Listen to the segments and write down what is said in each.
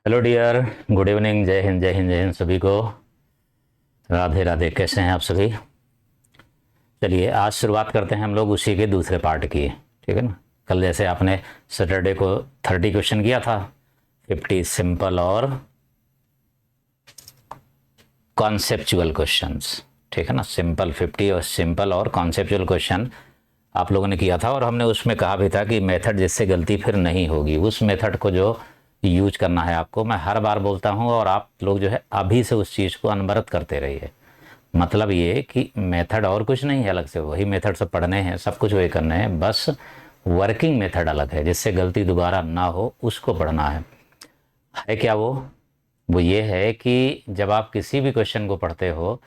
Hello dear, good evening. जय हिंद, जय हिंद, जय हिंद सभी को। राधे राधे। कैसे हैं आप सभी? चलिए आज शुरुआत करते हैं हम लोग उसी के दूसरे पार्ट की। ठीक है ना। कल जैसे आपने सैटरडे को 30 क्वेश्चन किया था, 50 सिंपल और कॉन्सेप्चुअल क्वेश्चंस। ठीक है ना। सिंपल 50 और सिंपल और कॉन्सेप्चुअल क्वेश्चन आप लोगों ने किया था, और हमने उसमें कहा भी था कि मेथड जिससे गलती फिर नहीं होगी उस मेथड को जो यूज करना है आपको। मैं हर बार बोलता हूँ और आप लोग जो है अभी से उस चीज़ को अनवरत करते रहिए। मतलब ये कि मेथड और कुछ नहीं है, अलग से वही मेथड सब पढ़ने हैं, सब कुछ वही करने हैं, बस वर्किंग मेथड अलग है जिससे गलती दोबारा ना हो उसको पढ़ना है क्या वो ये है कि जब आप किसी भी क्वेश्चन को पढ़ते हो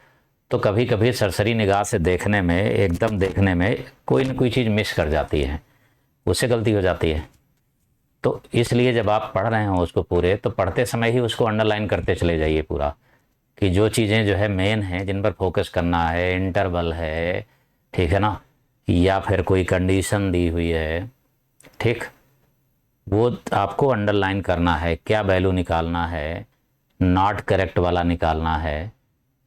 तो कभी कभी सरसरी निगाह से देखने में, एकदम देखने में कोई ना कोई चीज़ मिस कर जाती है, उससे गलती हो जाती है। तो इसलिए जब आप पढ़ रहे हो उसको पूरे, तो पढ़ते समय ही उसको अंडरलाइन करते चले जाइए पूरा, कि जो चीज़ें जो है मेन हैं, जिन पर फोकस करना है, इंटरवल है, ठीक है ना, या फिर कोई कंडीशन दी हुई है, ठीक, वो आपको अंडरलाइन करना है। क्या वैल्यू निकालना है, नॉट करेक्ट वाला निकालना है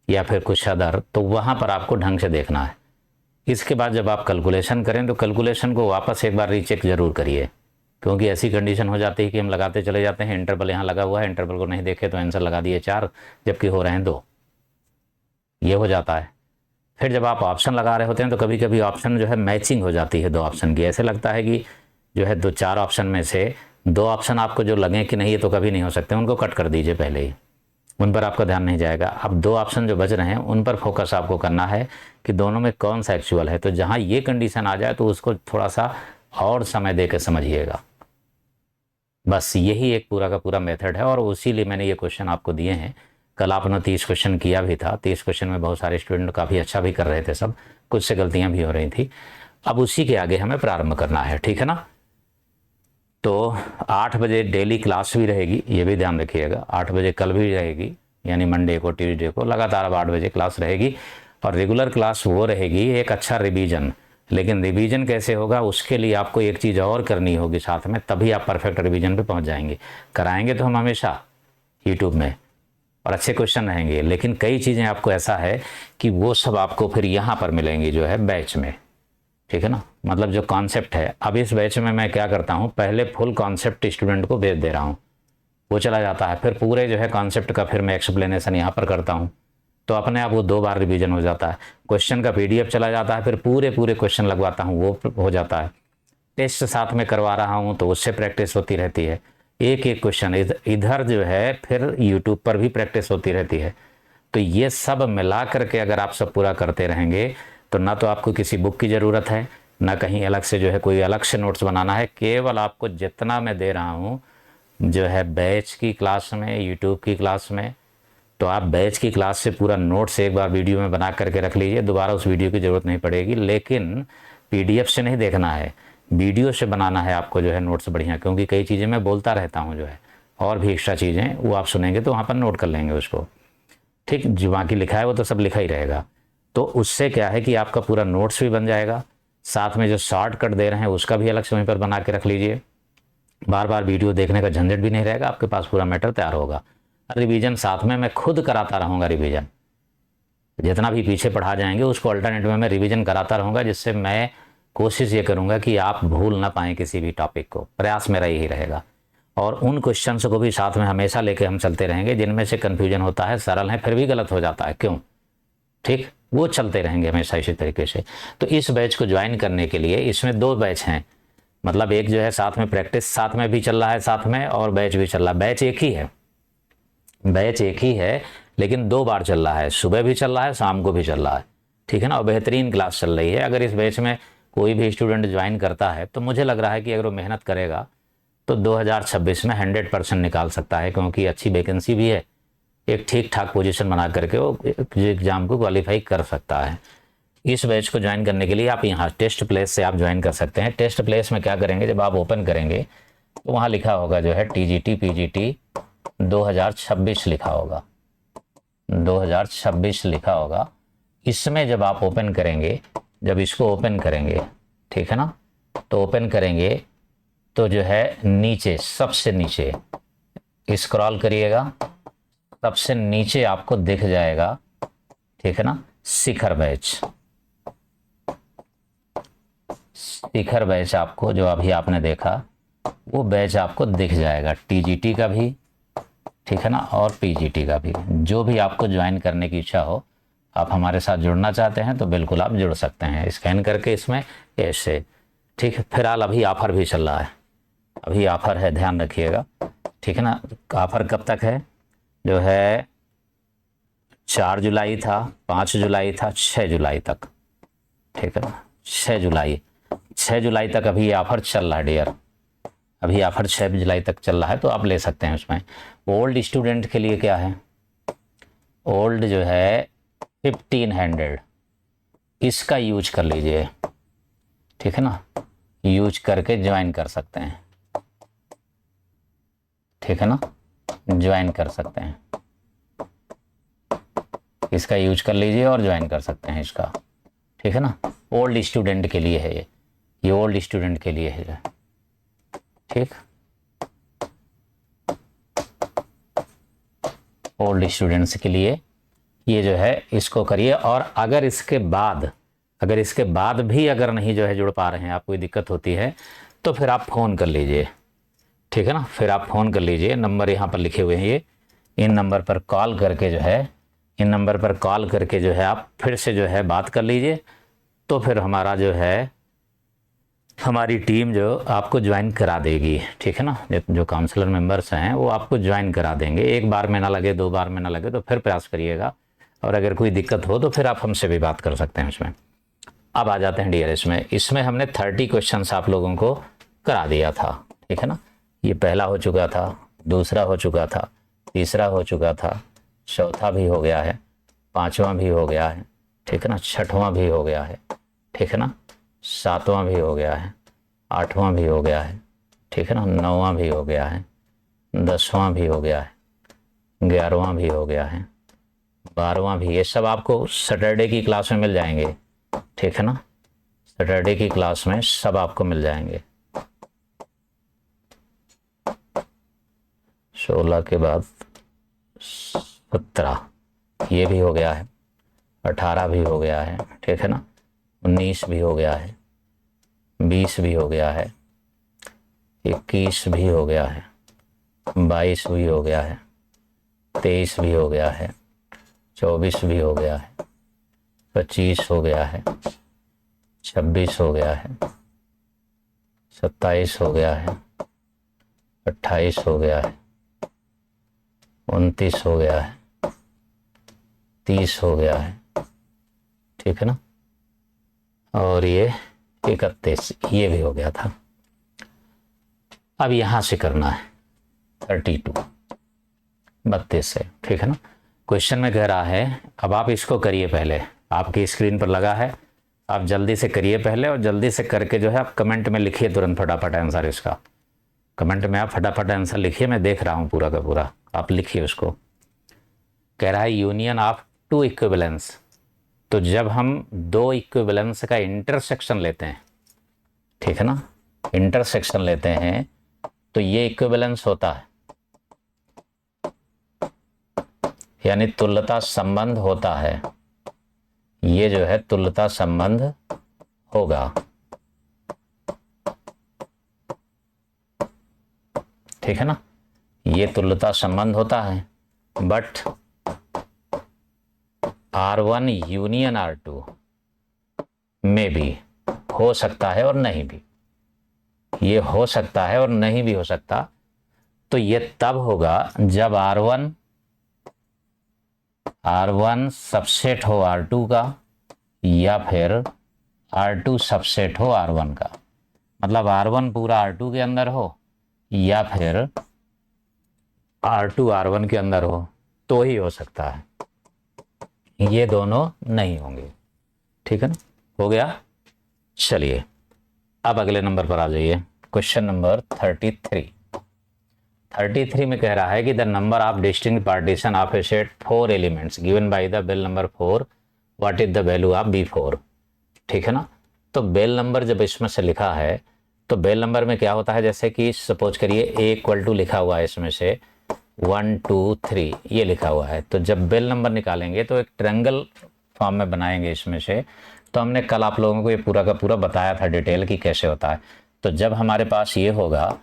या फिर कुछ अदर, तो वहाँ पर आपको ढंग से देखना है। इसके बाद जब आप कैलकुलेशन करें तो कैलकुलेशन को वापस एक बार रीचेक ज़रूर करिए, क्योंकि ऐसी कंडीशन हो जाती है कि हम लगाते चले जाते हैं, इंटरवल यहाँ लगा हुआ है, इंटरवल को नहीं देखे तो आंसर लगा दिए 4 जबकि हो रहे हैं 2। ये हो जाता है। फिर जब आप ऑप्शन लगा रहे होते हैं तो कभी कभी ऑप्शन जो है मैचिंग हो जाती है दो ऑप्शन की। ऐसे लगता है कि जो है 2-4 ऑप्शन में से 2 ऑप्शन आपको जो लगे कि नहीं ये तो कभी नहीं हो सकते, उनको कट कर दीजिए पहले ही, उन पर आपका ध्यान नहीं जाएगा। अब 2 ऑप्शन जो बच रहे हैं उन पर फोकस आपको करना है कि दोनों में कौन सा एक्चुअल है। तो जहाँ ये कंडीशन आ जाए तो उसको थोड़ा सा और समय दे कर समझिएगा। बस यही एक पूरा का पूरा मेथड है, और उसी लिए मैंने ये क्वेश्चन आपको दिए हैं। कल आपने 30 क्वेश्चन किया भी था, 30 क्वेश्चन में बहुत सारे स्टूडेंट काफ़ी अच्छा भी कर रहे थे, सब कुछ से गलतियां भी हो रही थी। अब उसी के आगे हमें प्रारंभ करना है, ठीक है ना। तो 8 बजे डेली क्लास भी रहेगी, ये भी ध्यान रखिएगा। 8 बजे कल भी रहेगी, यानी मंडे को, ट्यूसडे को लगातार अब 8 बजे क्लास रहेगी। और रेगुलर क्लास वो रहेगी एक अच्छा रिवीजन। लेकिन रिवीजन कैसे होगा, उसके लिए आपको एक चीज़ और करनी होगी साथ में, तभी आप परफेक्ट रिवीजन पे पहुंच जाएंगे। कराएंगे तो हम हमेशा यूट्यूब में, और अच्छे क्वेश्चन रहेंगे, लेकिन कई चीज़ें आपको ऐसा है कि वो सब आपको फिर यहाँ पर मिलेंगी जो है बैच में, ठीक है ना। मतलब जो कॉन्सेप्ट है, अब इस बैच में मैं क्या करता हूँ, पहले फुल कॉन्सेप्ट स्टूडेंट को भेज दे रहा हूँ, वो चला जाता है, फिर पूरे जो है कॉन्सेप्ट का फिर मैं एक्सप्लेनेशन यहाँ पर करता हूँ, तो अपने आप वो 2 बार रिवीजन हो जाता है। क्वेश्चन का पीडीएफ चला जाता है, फिर पूरे पूरे क्वेश्चन लगवाता हूँ, वो हो जाता है। टेस्ट साथ में करवा रहा हूँ तो उससे प्रैक्टिस होती रहती है। एक एक क्वेश्चन इधर जो है फिर यूट्यूब पर भी प्रैक्टिस होती रहती है। तो ये सब मिला करके अगर आप सब पूरा करते रहेंगे तो ना तो आपको किसी बुक की ज़रूरत है, ना कहीं अलग से जो है कोई अलग से नोट्स बनाना है। केवल आपको जितना मैं दे रहा हूँ जो है बैच की क्लास में, यूट्यूब की क्लास में, तो आप बैच की क्लास से पूरा नोट्स एक बार वीडियो में बना करके रख लीजिए, दोबारा उस वीडियो की ज़रूरत नहीं पड़ेगी। लेकिन पीडीएफ से नहीं देखना है, वीडियो से बनाना है आपको जो है नोट्स बढ़िया, क्योंकि कई चीज़ें मैं बोलता रहता हूँ जो है, और भी एक्स्ट्रा चीज़ें वो आप सुनेंगे तो वहाँ पर नोट कर लेंगे उसको, ठीक। जो बाकी लिखा है वो तो सब लिखा ही रहेगा। तो उससे क्या है कि आपका पूरा नोट्स भी बन जाएगा, साथ में जो शॉर्टकट दे रहे हैं उसका भी अलग से वहीं पर बना के रख लीजिए। बार बार वीडियो देखने का झंझट भी नहीं रहेगा, आपके पास पूरा मैटर तैयार होगा। रिवीजन साथ में मैं खुद कराता रहूँगा, रिवीजन जितना भी पीछे पढ़ा जाएंगे उसको अल्टरनेट में मैं रिवीजन कराता रहूँगा, जिससे मैं कोशिश ये करूँगा कि आप भूल ना पाएँ किसी भी टॉपिक को। प्रयास मेरा यही रहेगा। और उन क्वेश्चंस को भी साथ में हमेशा लेके हम चलते रहेंगे जिनमें से कन्फ्यूजन होता है, सरल है फिर भी गलत हो जाता है, क्यों, ठीक, वो चलते रहेंगे हमेशा इसी तरीके से। तो इस बैच को ज्वाइन करने के लिए, इसमें 2 बैच हैं, मतलब एक जो है साथ में प्रैक्टिस साथ में भी चल रहा है साथ में, और बैच भी चल रहा है। बैच एक ही है, बैच एक ही है, लेकिन 2 बार चल रहा है, सुबह भी चल रहा है, शाम को भी चल रहा है, ठीक है ना। और बेहतरीन क्लास चल रही है। अगर इस बैच में कोई भी स्टूडेंट ज्वाइन करता है तो मुझे लग रहा है कि अगर वो मेहनत करेगा तो 2026 में 100% निकाल सकता है, क्योंकि अच्छी वैकेंसी भी है, एक ठीक ठाक पोजीशन बना करके वो एग्ज़ाम को क्वालिफाई कर सकता है। इस बैच को ज्वाइन करने के लिए आप यहाँ टेस्ट प्लेस से आप ज्वाइन कर सकते हैं। टेस्ट प्लेस में क्या करेंगे, जब आप ओपन करेंगे तो वहाँ लिखा होगा जो है टीजीटी पीजीटी 2026 लिखा होगा, 2026 लिखा होगा। इसमें जब आप ओपन करेंगे, जब इसको ओपन करेंगे, ठीक है ना, तो ओपन करेंगे तो जो है नीचे, सबसे नीचे स्क्रॉल करिएगा, सबसे नीचे आपको दिख जाएगा, ठीक है ना, शिखर बैच। शिखर बैच आपको जो अभी आपने देखा वो बैच आपको दिख जाएगा, टीजीटी का भी, ठीक है ना, और पीजीटी का भी। जो भी आपको ज्वाइन करने की इच्छा हो, आप हमारे साथ जुड़ना चाहते हैं तो बिल्कुल आप जुड़ सकते हैं स्कैन करके इसमें ऐसे, ठीक है। फिलहाल अभी ऑफर भी चल रहा है, अभी ऑफर है, ध्यान रखिएगा, ठीक है ना। ऑफर कब तक है, जो है 4 जुलाई था, 5 जुलाई था, 6 जुलाई तक, ठीक है ना, 6 जुलाई तक अभी ये ऑफर चल रहा है डियर, अभी ऑफर 6 जुलाई तक चल रहा है, तो आप ले सकते हैं उसमें। ओल्ड स्टूडेंट के लिए क्या है, ओल्ड जो है 1500, इसका यूज कर लीजिए, ठीक है ना, यूज करके ज्वाइन कर सकते हैं, ठीक है ना, ज्वाइन कर सकते हैं, इसका यूज कर लीजिए और ज्वाइन कर सकते हैं इसका, ठीक है ना। ओल्ड स्टूडेंट के लिए है ये ओल्ड स्टूडेंट के लिए है, ठीक, ओल्ड स्टूडेंट्स के लिए ये जो है इसको करिए। और अगर इसके बाद भी अगर नहीं जो है जुड़ पा रहे हैं, आप कोई दिक्कत होती है, तो फिर आप फ़ोन कर लीजिए, ठीक है ना, फिर आप फ़ोन कर लीजिए, नंबर यहाँ पर लिखे हुए हैं ये, इन नंबर पर कॉल करके जो है, इन नंबर पर कॉल करके जो है आप फिर से जो है बात कर लीजिए, तो फिर हमारा जो है, हमारी टीम जो आपको ज्वाइन करा देगी, ठीक है ना। जो काउंसलर मेंबर्स हैं वो आपको ज्वाइन करा देंगे, एक बार में ना लगे, 2 बार में ना लगे तो फिर प्रयास करिएगा, और अगर कोई दिक्कत हो तो फिर आप हमसे भी बात कर सकते हैं उसमें। अब आ जाते हैं डियर इसमें हमने 30 क्वेश्चंस आप लोगों को करा दिया था, ठीक है ना। ये पहला हो चुका था, दूसरा हो चुका था, तीसरा हो चुका था, चौथा भी हो गया है, 5वां भी हो गया है, ठीक है ना, 6वां भी हो गया है, ठीक है ना, 7वां भी हो गया है, 8वां भी हो गया है, ठीक है ना, 9वां भी हो गया है, 10वां भी हो गया है, 11वां भी हो गया है, 12वां भी। ये सब आपको सैटरडे की क्लास में मिल जाएंगे, ठीक है ना, सैटरडे की क्लास में सब आपको मिल जाएंगे। 16 के बाद 17 ये भी हो गया है, 18 भी हो गया है, ठीक है ना, 19 भी हो गया है, 20 भी हो गया है, 21 भी हो गया है, 22 भी हो गया है, 23 भी हो गया है, 24 भी हो गया है, 25 हो गया है, 26 हो गया है, 27 हो गया है, 28 हो गया है, 29 हो गया है, 30 हो गया है, ठीक है ना, और ये 31 ये भी हो गया था। अब यहां से करना है 32 से, ठीक है ना। क्वेश्चन में कह रहा है, अब आप इसको करिए, पहले आपकी स्क्रीन पर लगा है, आप जल्दी से करिए पहले, और जल्दी से करके जो है आप कमेंट में लिखिए तुरंत फटाफट आंसर इसका, कमेंट में आप फटाफट आंसर लिखिए, मैं देख रहा हूँ पूरा का पूरा, आप लिखिए उसको। कह रहा है यूनियन ऑफ 2 इक्विवेलेंस, तो जब हम 2 इक्विवेलेंस का इंटरसेक्शन लेते हैं, ठीक है ना, इंटरसेक्शन लेते हैं तो ये इक्विवेलेंस होता है, यानी तुल्यता संबंध होता है, ये जो है तुल्यता संबंध होगा, ठीक है ना, ये तुल्यता संबंध होता है। बट R1 यूनियन R2 में भी हो सकता है और नहीं भी, ये हो सकता है और नहीं भी हो सकता, तो ये तब होगा जब R1 सबसेट हो R2 का, या फिर R2 सबसेट हो R1 का, मतलब R1 पूरा R2 के अंदर हो, या फिर R2 R1 के अंदर हो, तो ही हो सकता है, ये दोनों नहीं होंगे, ठीक है ना, हो गया। चलिए अब अगले नंबर पर आ जाइए, क्वेश्चन नंबर 33 में कह रहा है कि the number of distinct partition of a set 4 elements given by the Bell number 4, what is the value of B4, ठीक है ना। तो बेल नंबर जब इसमें से लिखा है, तो बेल नंबर में क्या होता है, जैसे कि सपोज करिए A = लिखा हुआ है इसमें से, 1 2 3 ये लिखा हुआ है। तो जब बेल नंबर निकालेंगे तो एक ट्रायंगल फॉर्म में बनाएंगे इसमें से। तो हमने कल आप लोगों को ये पूरा का पूरा बताया था डिटेल कि कैसे होता है। तो जब हमारे पास ये होगा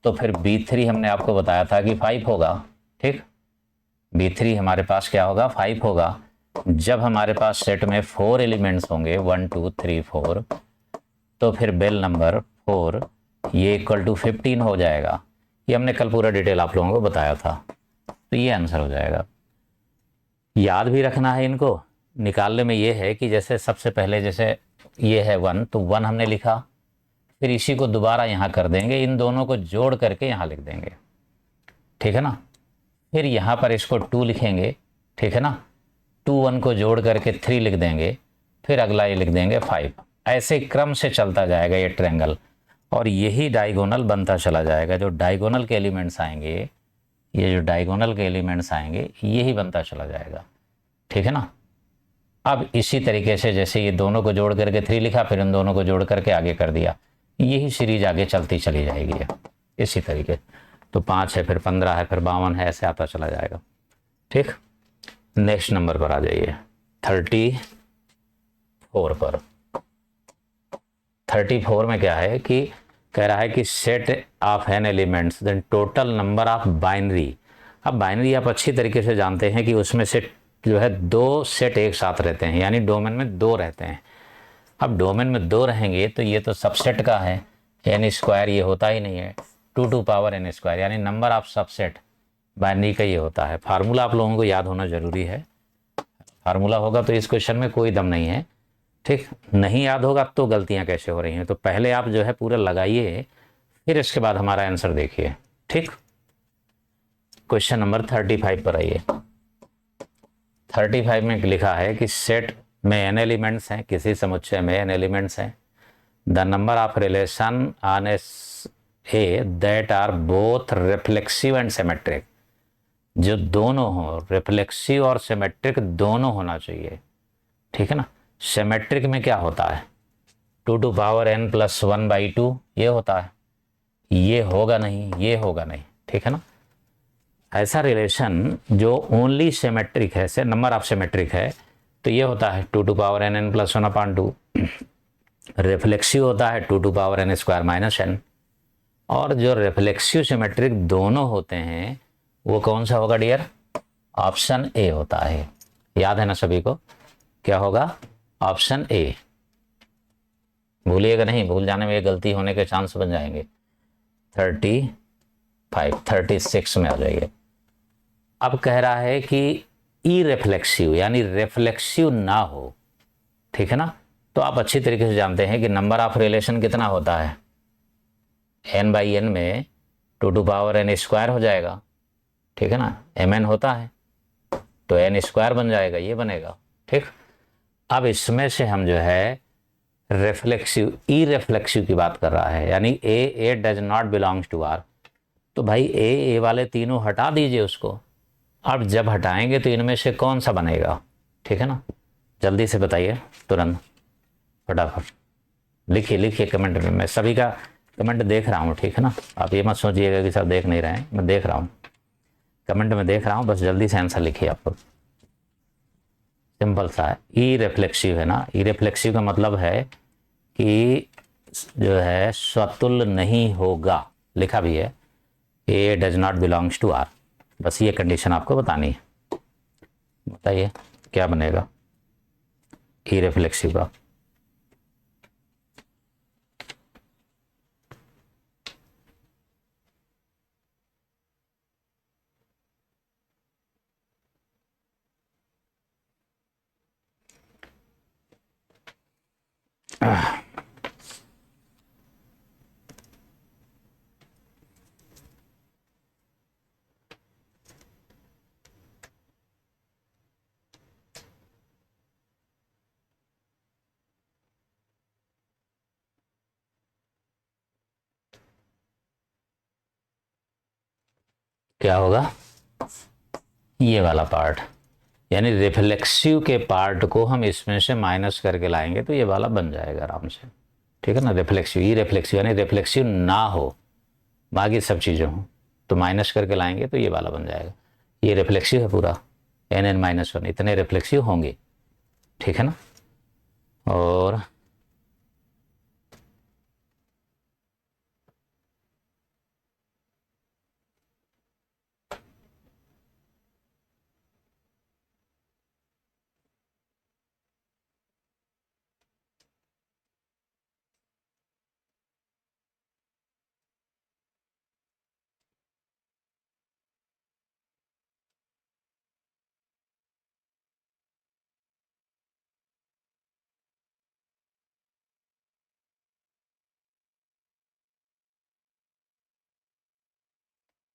तो फिर B3 हमने आपको बताया था कि 5 होगा, ठीक। B3 हमारे पास क्या होगा, 5 होगा। जब हमारे पास सेट में 4 एलिमेंट्स होंगे 1 2 3 4, तो फिर बेल नंबर 4 ये इक्वल टू 15 हो जाएगा। ये हमने कल पूरा डिटेल आप लोगों को बताया था। तो ये आंसर हो जाएगा। याद भी रखना है इनको। निकालने में ये है कि जैसे सबसे पहले जैसे ये है 1, तो 1 हमने लिखा, फिर इसी को दोबारा यहाँ कर देंगे, इन दोनों को जोड़ करके यहाँ लिख देंगे, ठीक है ना। फिर यहाँ पर इसको 2 लिखेंगे, ठीक है ना। 2 1 को जोड़ करके 3 लिख देंगे, फिर अगला ये लिख देंगे 5। ऐसे क्रम से चलता जाएगा ये ट्रायंगल, और यही डायगोनल बनता चला जाएगा। जो डायगोनल के एलिमेंट्स आएंगे, ये जो डायगोनल के एलिमेंट्स आएंगे यही बनता चला जाएगा, ठीक है ना। अब इसी तरीके से जैसे ये दोनों को जोड़ करके 3 लिखा, फिर इन दोनों को जोड़ करके आगे कर दिया, यही सीरीज आगे चलती चली जाएगी इसी तरीके। तो 5 है, फिर 15 है, फिर 52 है, ऐसे आता चला जाएगा, ठीक। नेक्स्ट नंबर पर आ जाइए, 34 पर। 34 में क्या है कि कह रहा है कि set of N elements then total number of binary. अब बाइनरी आप अच्छी तरीके से जानते हैं कि उसमें से जो है 2 सेट एक साथ रहते हैं, यानी डोमेन में 2 रहते हैं। अब डोमेन में 2 रहेंगे तो ये तो सबसेट का है, n स्क्वायर ये होता ही नहीं है, 2 टू पावर n स्क्वायर, यानी नंबर ऑफ सबसेट बाइनरी का ये होता है। फार्मूला आप लोगों को याद होना जरूरी है। फार्मूला होगा तो इस क्वेश्चन में कोई दम नहीं है, ठीक। नहीं याद होगा तो गलतियां कैसे हो रही हैं। तो पहले आप जो है पूरा लगाइए, फिर इसके बाद हमारा आंसर देखिए, ठीक। क्वेश्चन नंबर 35 पर आइए। 35 में लिखा है कि सेट में n एलिमेंट्स हैं, किसी समुच्चय में n एलिमेंट्स हैं। The number of relation on A that are both reflexive and symmetric. जो दोनों हो, रिफ्लेक्सिव और सिमेट्रिक दोनों होना चाहिए, ठीक है ना। सिमेट्रिक में क्या होता है, 2 टू पावर n प्लस 1/2 ये होता है। ये होगा नहीं, ये होगा नहीं, ठीक है ना। ऐसा रिलेशन जो ओनली सिमेट्रिक है, से नंबर ऑफ सिमेट्रिक है, तो ये होता है 2 to power n plus 1/2। Reflexive होता है 2 to power n square minus n। और जो रिफ्लेक्सिव सिमेट्रिक दोनों होते हैं वो कौन सा होगा डियर, ऑप्शन ए होता है। याद है ना सभी को, क्या होगा, ऑप्शन ए। भूलिएगा नहीं, भूल जाने में ये गलती होने के चांस बन जाएंगे। 36 में आ जाइए। अब कह रहा है कि ई रिफ्लेक्सिव यानी रिफ्लेक्सिव ना हो, ठीक है ना। तो आप अच्छी तरीके से जानते हैं कि नंबर ऑफ रिलेशन कितना होता है, n/n में 2 टू पावर n स्क्वायर हो जाएगा, ठीक है ना। mn होता है तो n स्क्वायर बन जाएगा, ये बनेगा, ठीक। अब इसमें से हम जो है रिफ्लेक्सिव, ई रिफ्लेक्सिव की बात कर रहा है, यानी a does not belongs to R. तो भाई ए वाले तीनों हटा दीजिए उसको। अब जब हटाएंगे तो इनमें से कौन सा बनेगा, ठीक है ना। जल्दी से बताइए, तुरंत फटाफट लिखिए कमेंट में। मैं सभी का कमेंट देख रहा हूँ, ठीक है ना। आप ये मत सोचिएगा कि सर देख नहीं रहे हैं, मैं देख रहा हूँ, कमेंट में देख रहा हूँ, बस जल्दी से आंसर लिखिए। आप सिंपल सा है, ई रिफ्लेक्सिव है ना। ई रिफ्लेक्सिव का मतलब है कि जो है स्वतुल्य नहीं होगा, लिखा भी है, a does not belongs to R. बस ये कंडीशन आपको बतानी है। बताइए क्या बनेगा ई रिफ्लेक्सिव का। क्या होगा, ये वाला पार्ट, यानी रिफ्लेक्सिव के पार्ट को हम इसमें से माइनस करके लाएंगे तो ये वाला बन जाएगा आराम से, ठीक है ना। रिफ्लेक्सिव, ई रिफ्लेक्सिव यानी रिफ्लेक्सिव ना हो, बाकी सब चीज़ें हों, तो माइनस करके लाएंगे तो ये वाला बन जाएगा। ये रिफ्लेक्सिव है पूरा, n(-1) इतने रिफ्लेक्सिव होंगे, ठीक है ना। और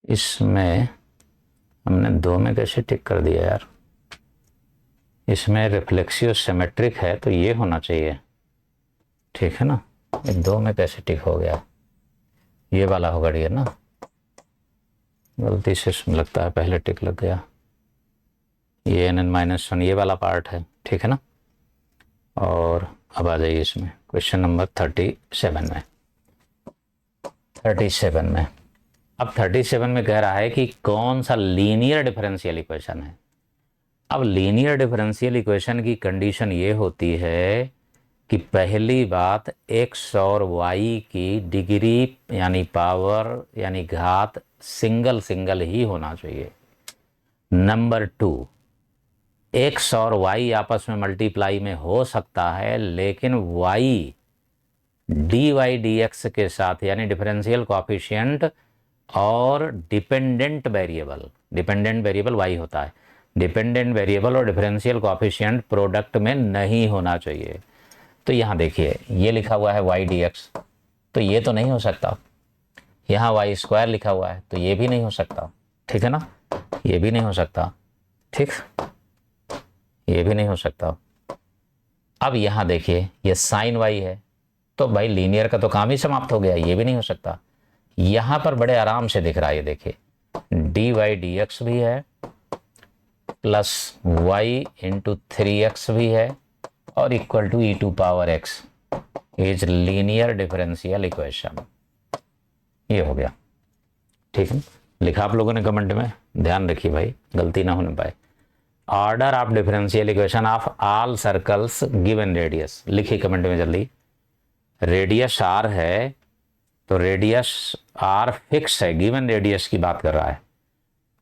इसमें हमने 2 में कैसे टिक कर दिया यार, इसमें रिफ्लेक्सिव सिमेट्रिक है तो ये होना चाहिए, ठीक है ना। ये 2 में कैसे टिक हो गया, ये वाला होगा डियर ना, गलती से लगता है पहले टिक लग गया। ये n(-1) ये वाला पार्ट है, ठीक है ना। और अब आ जाइए इसमें क्वेश्चन नंबर 37 में। 37 में अब 37 में कह रहा है कि कौन सा लीनियर डिफरेंशियल इक्वेशन है। अब लीनियर डिफरेंशियल इक्वेशन की कंडीशन ये होती है कि पहली बात x और y की डिग्री यानी पावर यानी घात सिंगल सिंगल ही होना चाहिए। नंबर 2, x और y आपस में मल्टीप्लाई में हो सकता है, लेकिन y dy dx के साथ यानी डिफरेंशियल कोएफिशिएंट और डिपेंडेंट वेरिएबल y होता है, डिपेंडेंट वेरिएबल और डिफरेंशियल कोएफिशिएंट प्रोडक्ट में नहीं होना चाहिए। तो यहाँ देखिए ये लिखा हुआ है y dx, तो ये तो नहीं हो सकता। यहाँ y² लिखा हुआ है तो ये भी नहीं हो सकता, ठीक है ना, ये भी नहीं हो सकता, ठीक, ये भी नहीं हो सकता। अब यहाँ देखिए ये साइन y है, तो भाई लीनियर का तो काम ही समाप्त हो गया, ये भी नहीं हो सकता। यहाँ पर बड़े आराम से दिख रहा है, ये देखिए dy dx भी है प्लस y इंटू 3x भी है और equal to e⁻x is linear differential equation. ये हो गया, ठीक है। लिखा आप लोगों ने कमेंट में, ध्यान रखिए भाई गलती ना होने पाए। Order of differential equation of all circles given radius, लिखिए कमेंट में जल्दी। रेडियस r है तो रेडियस r फिक्स है, गिवन रेडियस की बात कर रहा है,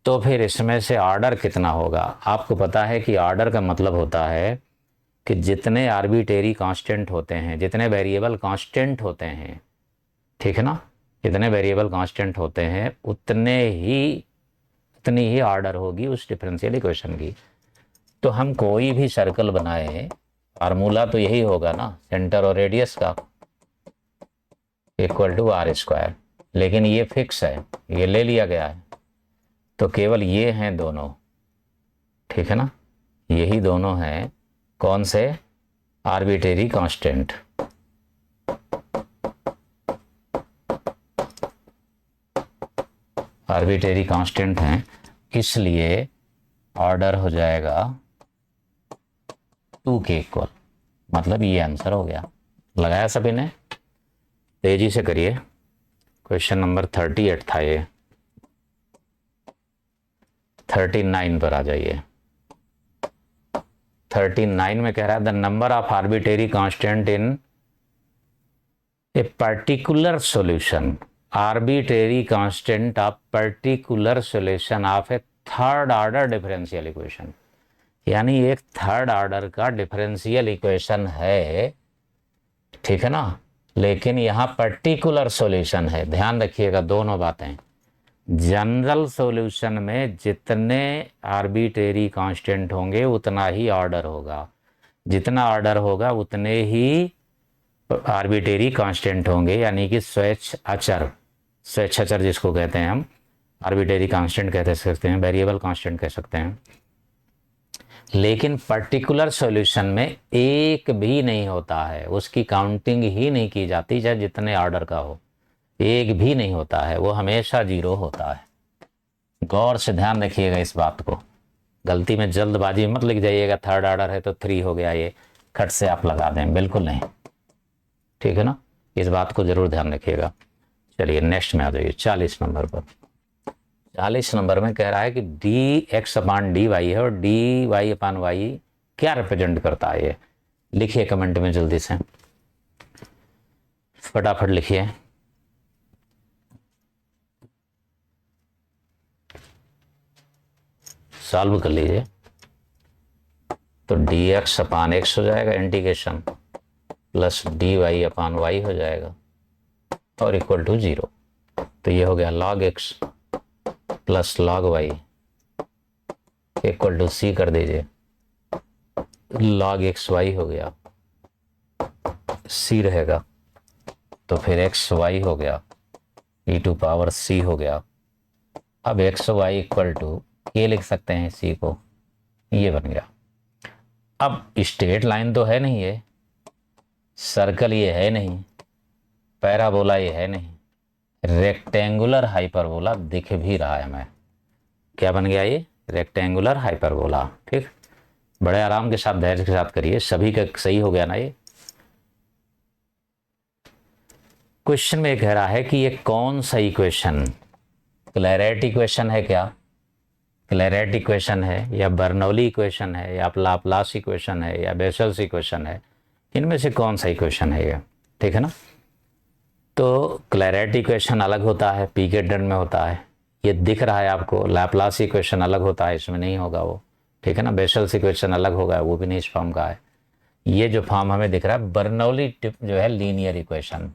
तो फिर इसमें से ऑर्डर कितना होगा। आपको पता है कि ऑर्डर का मतलब होता है कि जितने आर्बिट्रेरी कांस्टेंट होते हैं, जितने वेरिएबल कांस्टेंट होते हैं, ठीक है ना, जितने वेरिएबल कांस्टेंट होते हैं उतनी ही ऑर्डर होगी उस डिफरेंशियल इक्वेशन की। तो हम कोई भी सर्कल बनाए, फार्मूला तो यही होगा ना, सेंटर और रेडियस का इक्वल टू r², लेकिन ये फिक्स है, ये ले लिया गया है, तो केवल ये हैं दोनों, ठीक है ना, यही दोनों हैं कौन से, आर्बिट्रेरी कांस्टेंट। आर्बिट्रेरी कांस्टेंट हैं, इसलिए ऑर्डर हो जाएगा 2 के इक्वल, मतलब ये आंसर हो गया। लगाया सभी ने, तेजी से करिए। क्वेश्चन नंबर 38 था ये, 39 पर आ जाइए। 39 में कह रहा है the number of arbitrary constant in a particular solution, arbitrary constant of particular solution of A third order differential equation, यानी एक थर्ड ऑर्डर का डिफरेंशियल इक्वेशन है, ठीक है ना, लेकिन यहाँ पर्टिकुलर सॉल्यूशन है। ध्यान रखिएगा दोनों बातें, जनरल सॉल्यूशन में जितने आर्बिट्रेरी कांस्टेंट होंगे उतना ही ऑर्डर होगा, जितना ऑर्डर होगा उतने ही आर्बिट्रेरी कांस्टेंट होंगे, यानी कि स्वेच्छाचार जिसको कहते हैं हम, आर्बिट्रेरी कांस्टेंट कह सकते हैं, वेरिएबल कांस्टेंट कह सकते हैं। लेकिन पर्टिकुलर सॉल्यूशन में एक भी नहीं होता है, उसकी काउंटिंग ही नहीं की जाती, चाहे जितने ऑर्डर का हो, एक भी नहीं होता है, वो हमेशा 0 होता है। गौर से ध्यान रखिएगा इस बात को, गलती में जल्दबाजी मत लिख जाइएगा थर्ड ऑर्डर है तो 3 हो गया, ये खट से आप लगा दें, बिल्कुल नहीं, ठीक है ना, इस बात को जरूर ध्यान रखिएगा। चलिए नेक्स्ट में आ जाइए 40 नंबर पर। 40 नंबर में कह रहा है कि डी एक्स अपान डी वाई है और डी वाई अपान वाई क्या रिप्रेजेंट करता है। ये लिखिए कमेंट में जल्दी से, फटाफट लिखिए। सॉल्व कर लीजिए। तो डी एक्स अपान एक्स हो जाएगा integration, plus D Y upon y हो जाएगा और इक्वल टू 0। तो ये हो गया log x plus log y equal to c कर दीजिए। log x y हो गया, c रहेगा, तो फिर x y हो गया, e टू पावर c हो गया। अब x y इक्वल टू ये लिख सकते हैं c को, ये बन गया। अब स्ट्रेट लाइन तो है नहीं, ये सर्कल ये है नहीं, पैराबोला ये है नहीं, रेक्टेंगुलर हाइपरबोला दिख भी रहा है हमें। क्या बन गया ये? Rectangular hyperbola. ठीक, बड़े आराम के साथ धैर्य के साथ करिए, सभी का सही हो गया ना। ये क्वेश्चन में कह रहा है कि ये कौन सा इक्वेशन, क्लैरेट इक्वेशन है क्या, क्लैरेट इक्वेशन है या बर्नौली इक्वेशन है या लाप्लास इक्वेशन है या बेसल्स इक्वेशन है, इनमें से कौन सा इक्वेशन है ये। ठीक है ना। तो क्लैरेट इक्वेशन अलग होता है, पी के डन में होता है, ये दिख रहा है आपको। लैप्लास इक्वेशन अलग होता है, इसमें नहीं होगा वो। ठीक है ना। बेसल्स इक्वेशन अलग होगा, वो भी नहीं इस फॉर्म का है। ये जो फॉर्म हमें दिख रहा है बर्नौली जो है लीनियर इक्वेशन,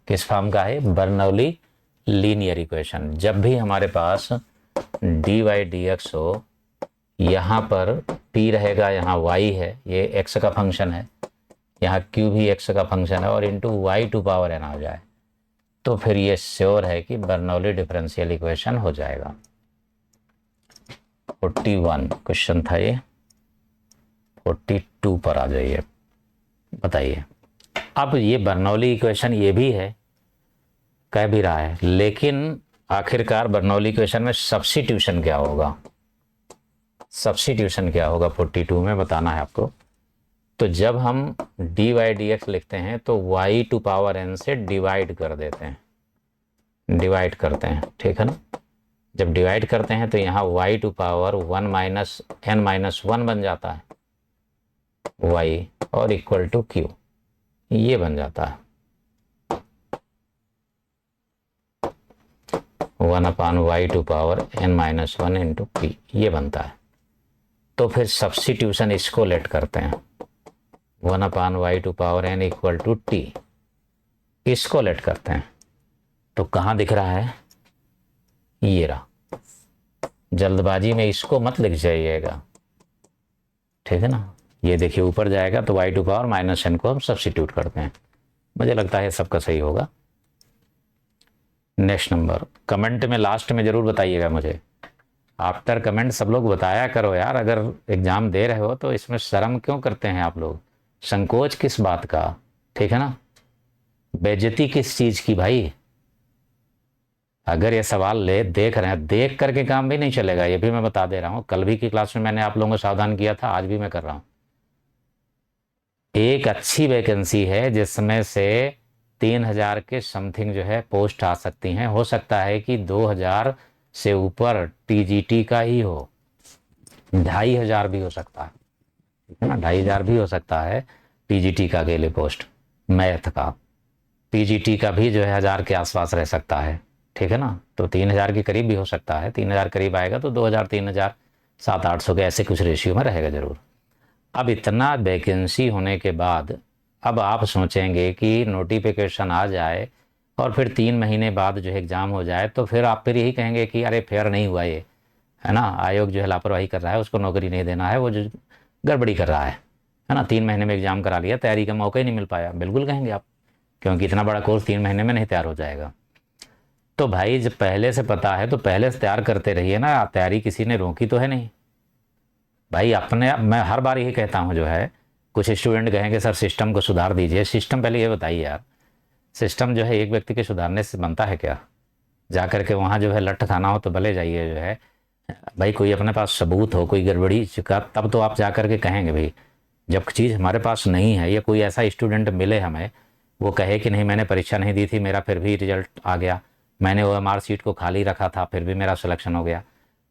किस फॉर्म का है? Bernoulli linear equation. जब भी हमारे पास डी वाई डी एक्स हो, यहाँ पर p रहेगा, यहाँ y है, ये x का फंक्शन है, यहाँ q भी x का फंक्शन है और into Y to power n आ जाए, तो फिर ये श्योर है कि बर्नौली डिफरेंशियल इक्वेशन हो जाएगा। 41 क्वेश्चन था ये। 42 पर आ जाइए, बताइए। अब ये बर्नौली इक्वेशन ये भी है, कह भी रहा है, लेकिन आखिरकार बर्नौली इक्वेशन में सब्स्टिट्यूशन क्या होगा, सब्स्टिट्यूशन क्या होगा 42 में बताना है आपको। तो जब हम डी वाई डी एक्स लिखते हैं तो y टू पावर n से डिवाइड कर देते हैं, डिवाइड करते हैं। ठीक है ना। जब डिवाइड करते हैं तो यहाँ y to power 1 minus n minus 1 बन जाता है y और इक्वल टू q, ये बन जाता है 1 upon y to power n minus 1 into p, ये बनता है। तो फिर सब्स्टिट्यूशन इसको लेट करते हैं, 1 upon y to power n equal to t, इसको लेट करते हैं। तो कहाँ दिख रहा है? ये रहा। जल्दबाजी में इसको मत लिख जाइएगा, ठीक है ना। ये देखिए ऊपर जाएगा तो Y to power minus n को हम सब्स्टिट्यूट करते हैं। मुझे लगता है सबका सही होगा। नेक्स्ट नंबर, कमेंट में लास्ट में ज़रूर बताइएगा मुझे, आफ्टर कमेंट सब लोग बताया करो यार। अगर एग्ज़ाम दे रहे हो तो इसमें शर्म क्यों करते हैं आप लोग, संकोच किस बात का? ठीक है ना। बेइज्जती किस चीज़ की भाई? अगर ये सवाल देख रहे हैं, देख करके काम भी नहीं चलेगा, ये भी मैं बता दे रहा हूँ। कल भी की क्लास में मैंने आप लोगों को सावधान किया था, आज भी मैं कर रहा हूँ। एक अच्छी वैकेंसी है जिसमें से 3000 के समथिंग जो है पोस्ट आ सकती हैं। हो सकता है कि 2000 से ऊपर टीजीटी का ही हो, 2500 भी हो सकता है, ठीक है ना। 2500 भी हो सकता है टीजीटी का अकेले पोस्ट, मैथ का। पीजीटी का भी जो है 1000 के आसपास रह सकता है, ठीक है ना। तो 3000 के करीब भी हो सकता है। 3000 करीब आएगा तो 2000, 3000, 700-800 के ऐसे कुछ रेशियो में रहेगा ज़रूर। अब इतना वैकेंसी होने के बाद अब आप सोचेंगे कि नोटिफिकेशन आ जाए और फिर 3 महीने बाद जो है एग्ज़ाम हो जाए, तो फिर आप फिर यही कहेंगे कि अरे फेयर नहीं हुआ ये, है ना, आयोग जो है लापरवाही कर रहा है, उसको नौकरी नहीं देना है, वो जो गड़बड़ी कर रहा है ना। 3 महीने में एग्ज़ाम करा लिया, तैयारी का मौका ही नहीं मिल पाया, बिल्कुल कहेंगे आप, क्योंकि इतना बड़ा कोर्स 3 महीने में नहीं तैयार हो जाएगा। तो भाई जब पहले से पता है तो पहले से तैयार करते रहिए ना, तैयारी किसी ने रोकी तो है नहीं भाई। अपने मैं हर बार यही कहता हूँ, जो है कुछ स्टूडेंट कहेंगे सर सिस्टम को सुधार दीजिए। सिस्टम पहले ये बताइए यार, सिस्टम जो है एक व्यक्ति के सुधारने से बनता है क्या? जा कर के वहाँ जो है लठ खाना हो तो भले जाइए, जो है भाई कोई अपने पास सबूत हो कोई गड़बड़ी का, तब तो आप जा कर के कहेंगे भाई। जब चीज़ हमारे पास नहीं है, या कोई ऐसा स्टूडेंट मिले हमें वो कहे कि नहीं मैंने परीक्षा नहीं दी थी, मेरा फिर भी रिजल्ट आ गया, मैंने OMR सीट को खाली रखा था फिर भी मेरा सिलेक्शन हो गया,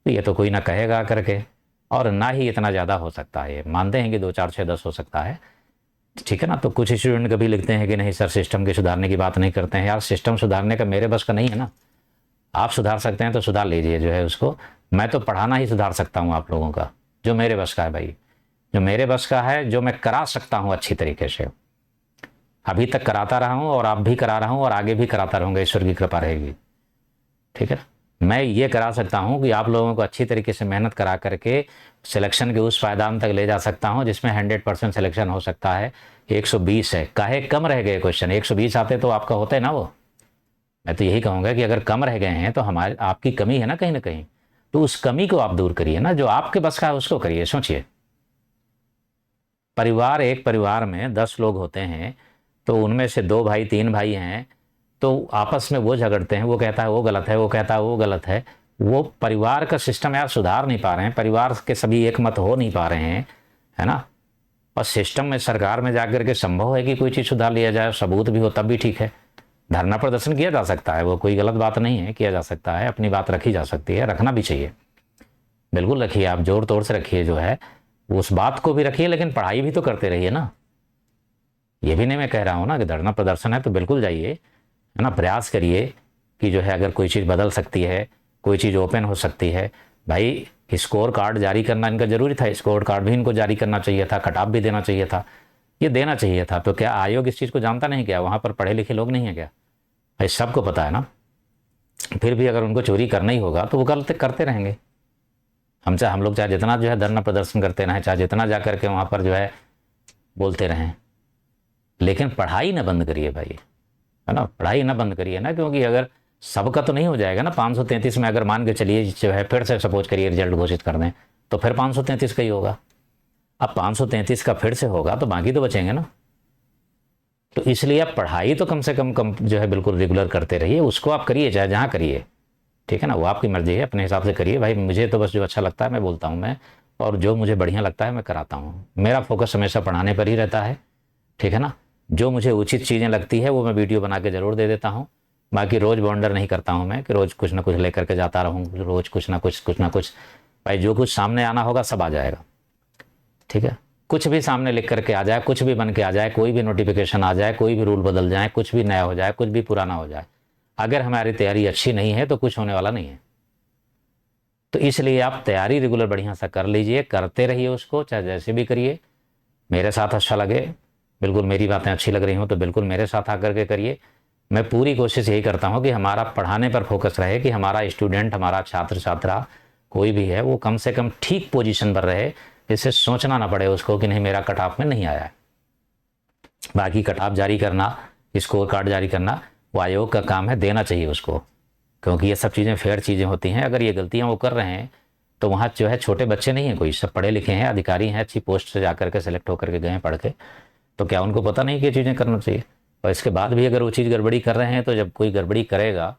तो ये तो कोई ना कहेगा करके। और ना ही इतना ज़्यादा हो सकता है, मानते हैं कि 2 4 6 10 हो सकता है, ठीक है ना। तो कुछ स्टूडेंट कभी लिखते हैं कि नहीं सर सिस्टम के सुधारने की बात नहीं करते हैं। यार सिस्टम सुधारने का मेरे बस का नहीं है ना, आप सुधार सकते हैं तो सुधार लीजिए जो है उसको। मैं तो पढ़ाना ही सुधार सकता हूँ आप लोगों का, जो मेरे बस का है भाई, जो मेरे बस का है, जो मैं करा सकता हूँ अच्छी तरीके से। अभी तक कराता रहा हूँ और आप भी करा रहा हूँ और आगे भी कराता रहूँगा, ईश्वर की कृपा रहेगी, ठीक है। मैं ये करा सकता हूँ कि आप लोगों को अच्छी तरीके से मेहनत करा करके सिलेक्शन के उस पायदान तक ले जा सकता हूँ जिसमें 100% सिलेक्शन हो सकता है। 120 है, काहे कम रह गए क्वेश्चन, 120 आते तो आपका होता है ना वो। मैं तो यही कहूँगा कि अगर कम रह गए हैं तो हमारे आपकी कमी है ना कहीं ना कहीं, तो उस कमी को आप दूर करिए ना, जो आपके बस का है उसको करिए। सोचिए, परिवार, एक परिवार में 10 लोग होते हैं तो उनमें से 2 भाई 3 भाई हैं, तो आपस में वो झगड़ते हैं, वो कहता है वो गलत है, वो कहता है वो गलत है। वो परिवार का सिस्टम यार सुधार नहीं पा रहे हैं, परिवार के सभी एक मत हो नहीं पा रहे हैं, है ना। और सिस्टम में, सरकार में जाकर के संभव है कि कोई चीज़ सुधार लिया जाए, सबूत भी हो तब भी ठीक है। धरना प्रदर्शन किया जा सकता है, वो कोई गलत बात नहीं है, किया जा सकता है, अपनी बात रखी जा सकती है, रखना भी चाहिए, बिल्कुल रखिए, आप जोर तोड़ से रखिए जो है उस बात को भी रखिए, लेकिन पढ़ाई भी तो करते रहिए ना। ये भी नहीं मैं कह रहा हूँ ना कि धरना प्रदर्शन है तो बिल्कुल जाइए, है ना, प्रयास करिए कि जो है अगर कोई चीज़ बदल सकती है, कोई चीज़ ओपन हो सकती है। भाई स्कोर कार्ड जारी करना इनका जरूरी था, स्कोर कार्ड भी इनको जारी करना चाहिए था, कट ऑफ भी देना चाहिए था, ये देना चाहिए था। तो क्या आयोग इस चीज़ को जानता नहीं क्या? वहाँ पर पढ़े लिखे लोग नहीं है क्या? भाई सबको पता है ना। फिर भी अगर उनको चोरी करना ही होगा तो वो गलत करते रहेंगे। हम लोग चाहे जितना जो है धरना प्रदर्शन करते रहें, चाहे जितना जा करके वहाँ पर जो है बोलते रहें, लेकिन पढ़ाई ना बंद करिए भाई, है ना, पढ़ाई ना बंद करिए ना। क्योंकि अगर सबका तो नहीं हो जाएगा ना, 533 में अगर मान के चलिए जो है फिर से सपोज करिए रिजल्ट घोषित कर दें तो फिर 533 का ही होगा। अब 533 का फिर से होगा तो बाकी तो बचेंगे ना। तो इसलिए आप पढ़ाई तो कम से कम जो है बिल्कुल रेगुलर करते रहिए, उसको आप करिए चाहे जहाँ करिए, ठीक है ना। वो आपकी मर्जी है, अपने हिसाब से करिए भाई। मुझे तो बस जो अच्छा लगता है मैं बोलता हूँ मैं, और जो मुझे बढ़िया लगता है मैं कराता हूँ। मेरा फोकस हमेशा पढ़ाने पर ही रहता है, ठीक है ना। जो मुझे उचित चीज़ें लगती है वो मैं वीडियो बना के ज़रूर दे देता हूँ। बाकी रोज़ बॉन्डर नहीं करता हूँ मैं कि रोज़ कुछ ना कुछ लेकर के जाता रहूँ, रोज़ कुछ ना कुछ। भाई जो कुछ सामने आना होगा सब आ जाएगा, ठीक है। कुछ भी सामने लिख करके आ जाए, कुछ भी बन के आ जाए, कोई भी नोटिफिकेशन आ जाए, कोई भी रूल बदल जाए, कुछ भी नया हो जाए, कुछ भी पुराना हो जाए, अगर हमारी तैयारी अच्छी नहीं है तो कुछ होने वाला नहीं है। तो इसलिए आप तैयारी रेगुलर बढ़िया सा कर लीजिए, करते रहिए उसको, चाहे जैसे भी करिए। मेरे साथ अच्छा लगे, बिल्कुल मेरी बातें अच्छी लग रही हों तो बिल्कुल मेरे साथ आकर के करिए। मैं पूरी कोशिश यही करता हूँ कि हमारा पढ़ाने पर फोकस रहे, कि हमारा स्टूडेंट, हमारा छात्र छात्रा कोई भी है वो कम से कम ठीक पोजीशन पर रहे, जिससे सोचना ना पड़े उसको कि नहीं मेरा कट ऑफ में नहीं आया है। बाकी कट ऑफ जारी करना, स्कोर कार्ड जारी करना वो आयोग का काम है, देना चाहिए उसको, क्योंकि ये सब चीज़ें फेयर चीज़ें होती हैं। अगर ये गलतियाँ वो कर रहे हैं तो वहाँ जो है छोटे बच्चे नहीं हैं, कोई सब पढ़े लिखे हैं, अधिकारी हैं, अच्छी पोस्ट से जाकर के सेलेक्ट होकर के गए हैं पढ़ के, तो क्या उनको पता नहीं कि ये चीज़ें करना चाहिए? और इसके बाद भी अगर वो चीज़ गड़बड़ी कर रहे हैं तो जब कोई गड़बड़ी करेगा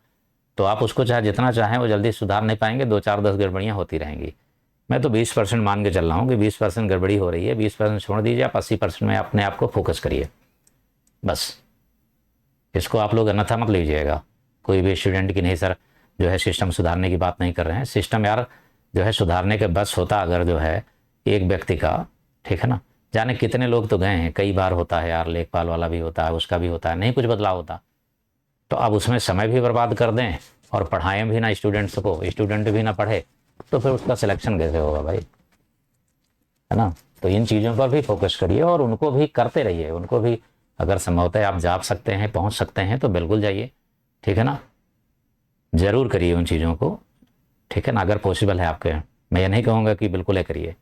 तो आप उसको चाहे जितना चाहें वो जल्दी सुधार नहीं पाएंगे, 2 4 10 गड़बड़ियाँ होती रहेंगी। मैं तो 20% मान के चल रहा हूँ कि 20% गड़बड़ी हो रही है, 20% छोड़ दीजिए, आप 80% में अपने आप को फोकस करिए बस। इसको आप लोग अन्यथा मत लीजिएगा कोई भी स्टूडेंट की, नहीं सर जो है सिस्टम सुधारने की बात नहीं कर रहे हैं। सिस्टम यार जो है सुधारने के बस होता अगर जो है एक व्यक्ति का, ठीक है ना, जाने कितने लोग तो गए हैं, कई बार होता है यार, लेखपाल वाला भी होता है, उसका भी होता है, नहीं कुछ बदलाव होता। तो अब उसमें समय भी बर्बाद कर दें और पढ़ाएं भी ना स्टूडेंट्स को, स्टूडेंट भी ना पढ़े, तो फिर उसका सिलेक्शन कैसे होगा भाई, है ना। तो इन चीज़ों पर भी फोकस करिए और उनको भी करते रहिए, उनको भी अगर संभवतः आप जा सकते हैं, पहुंच सकते हैं तो बिल्कुल जाइए, ठीक है ना, ज़रूर करिए उन चीज़ों को, ठीक है ना। अगर पॉसिबल है आपके, मैं ये नहीं कहूँगा कि बिल्कुल है करिए,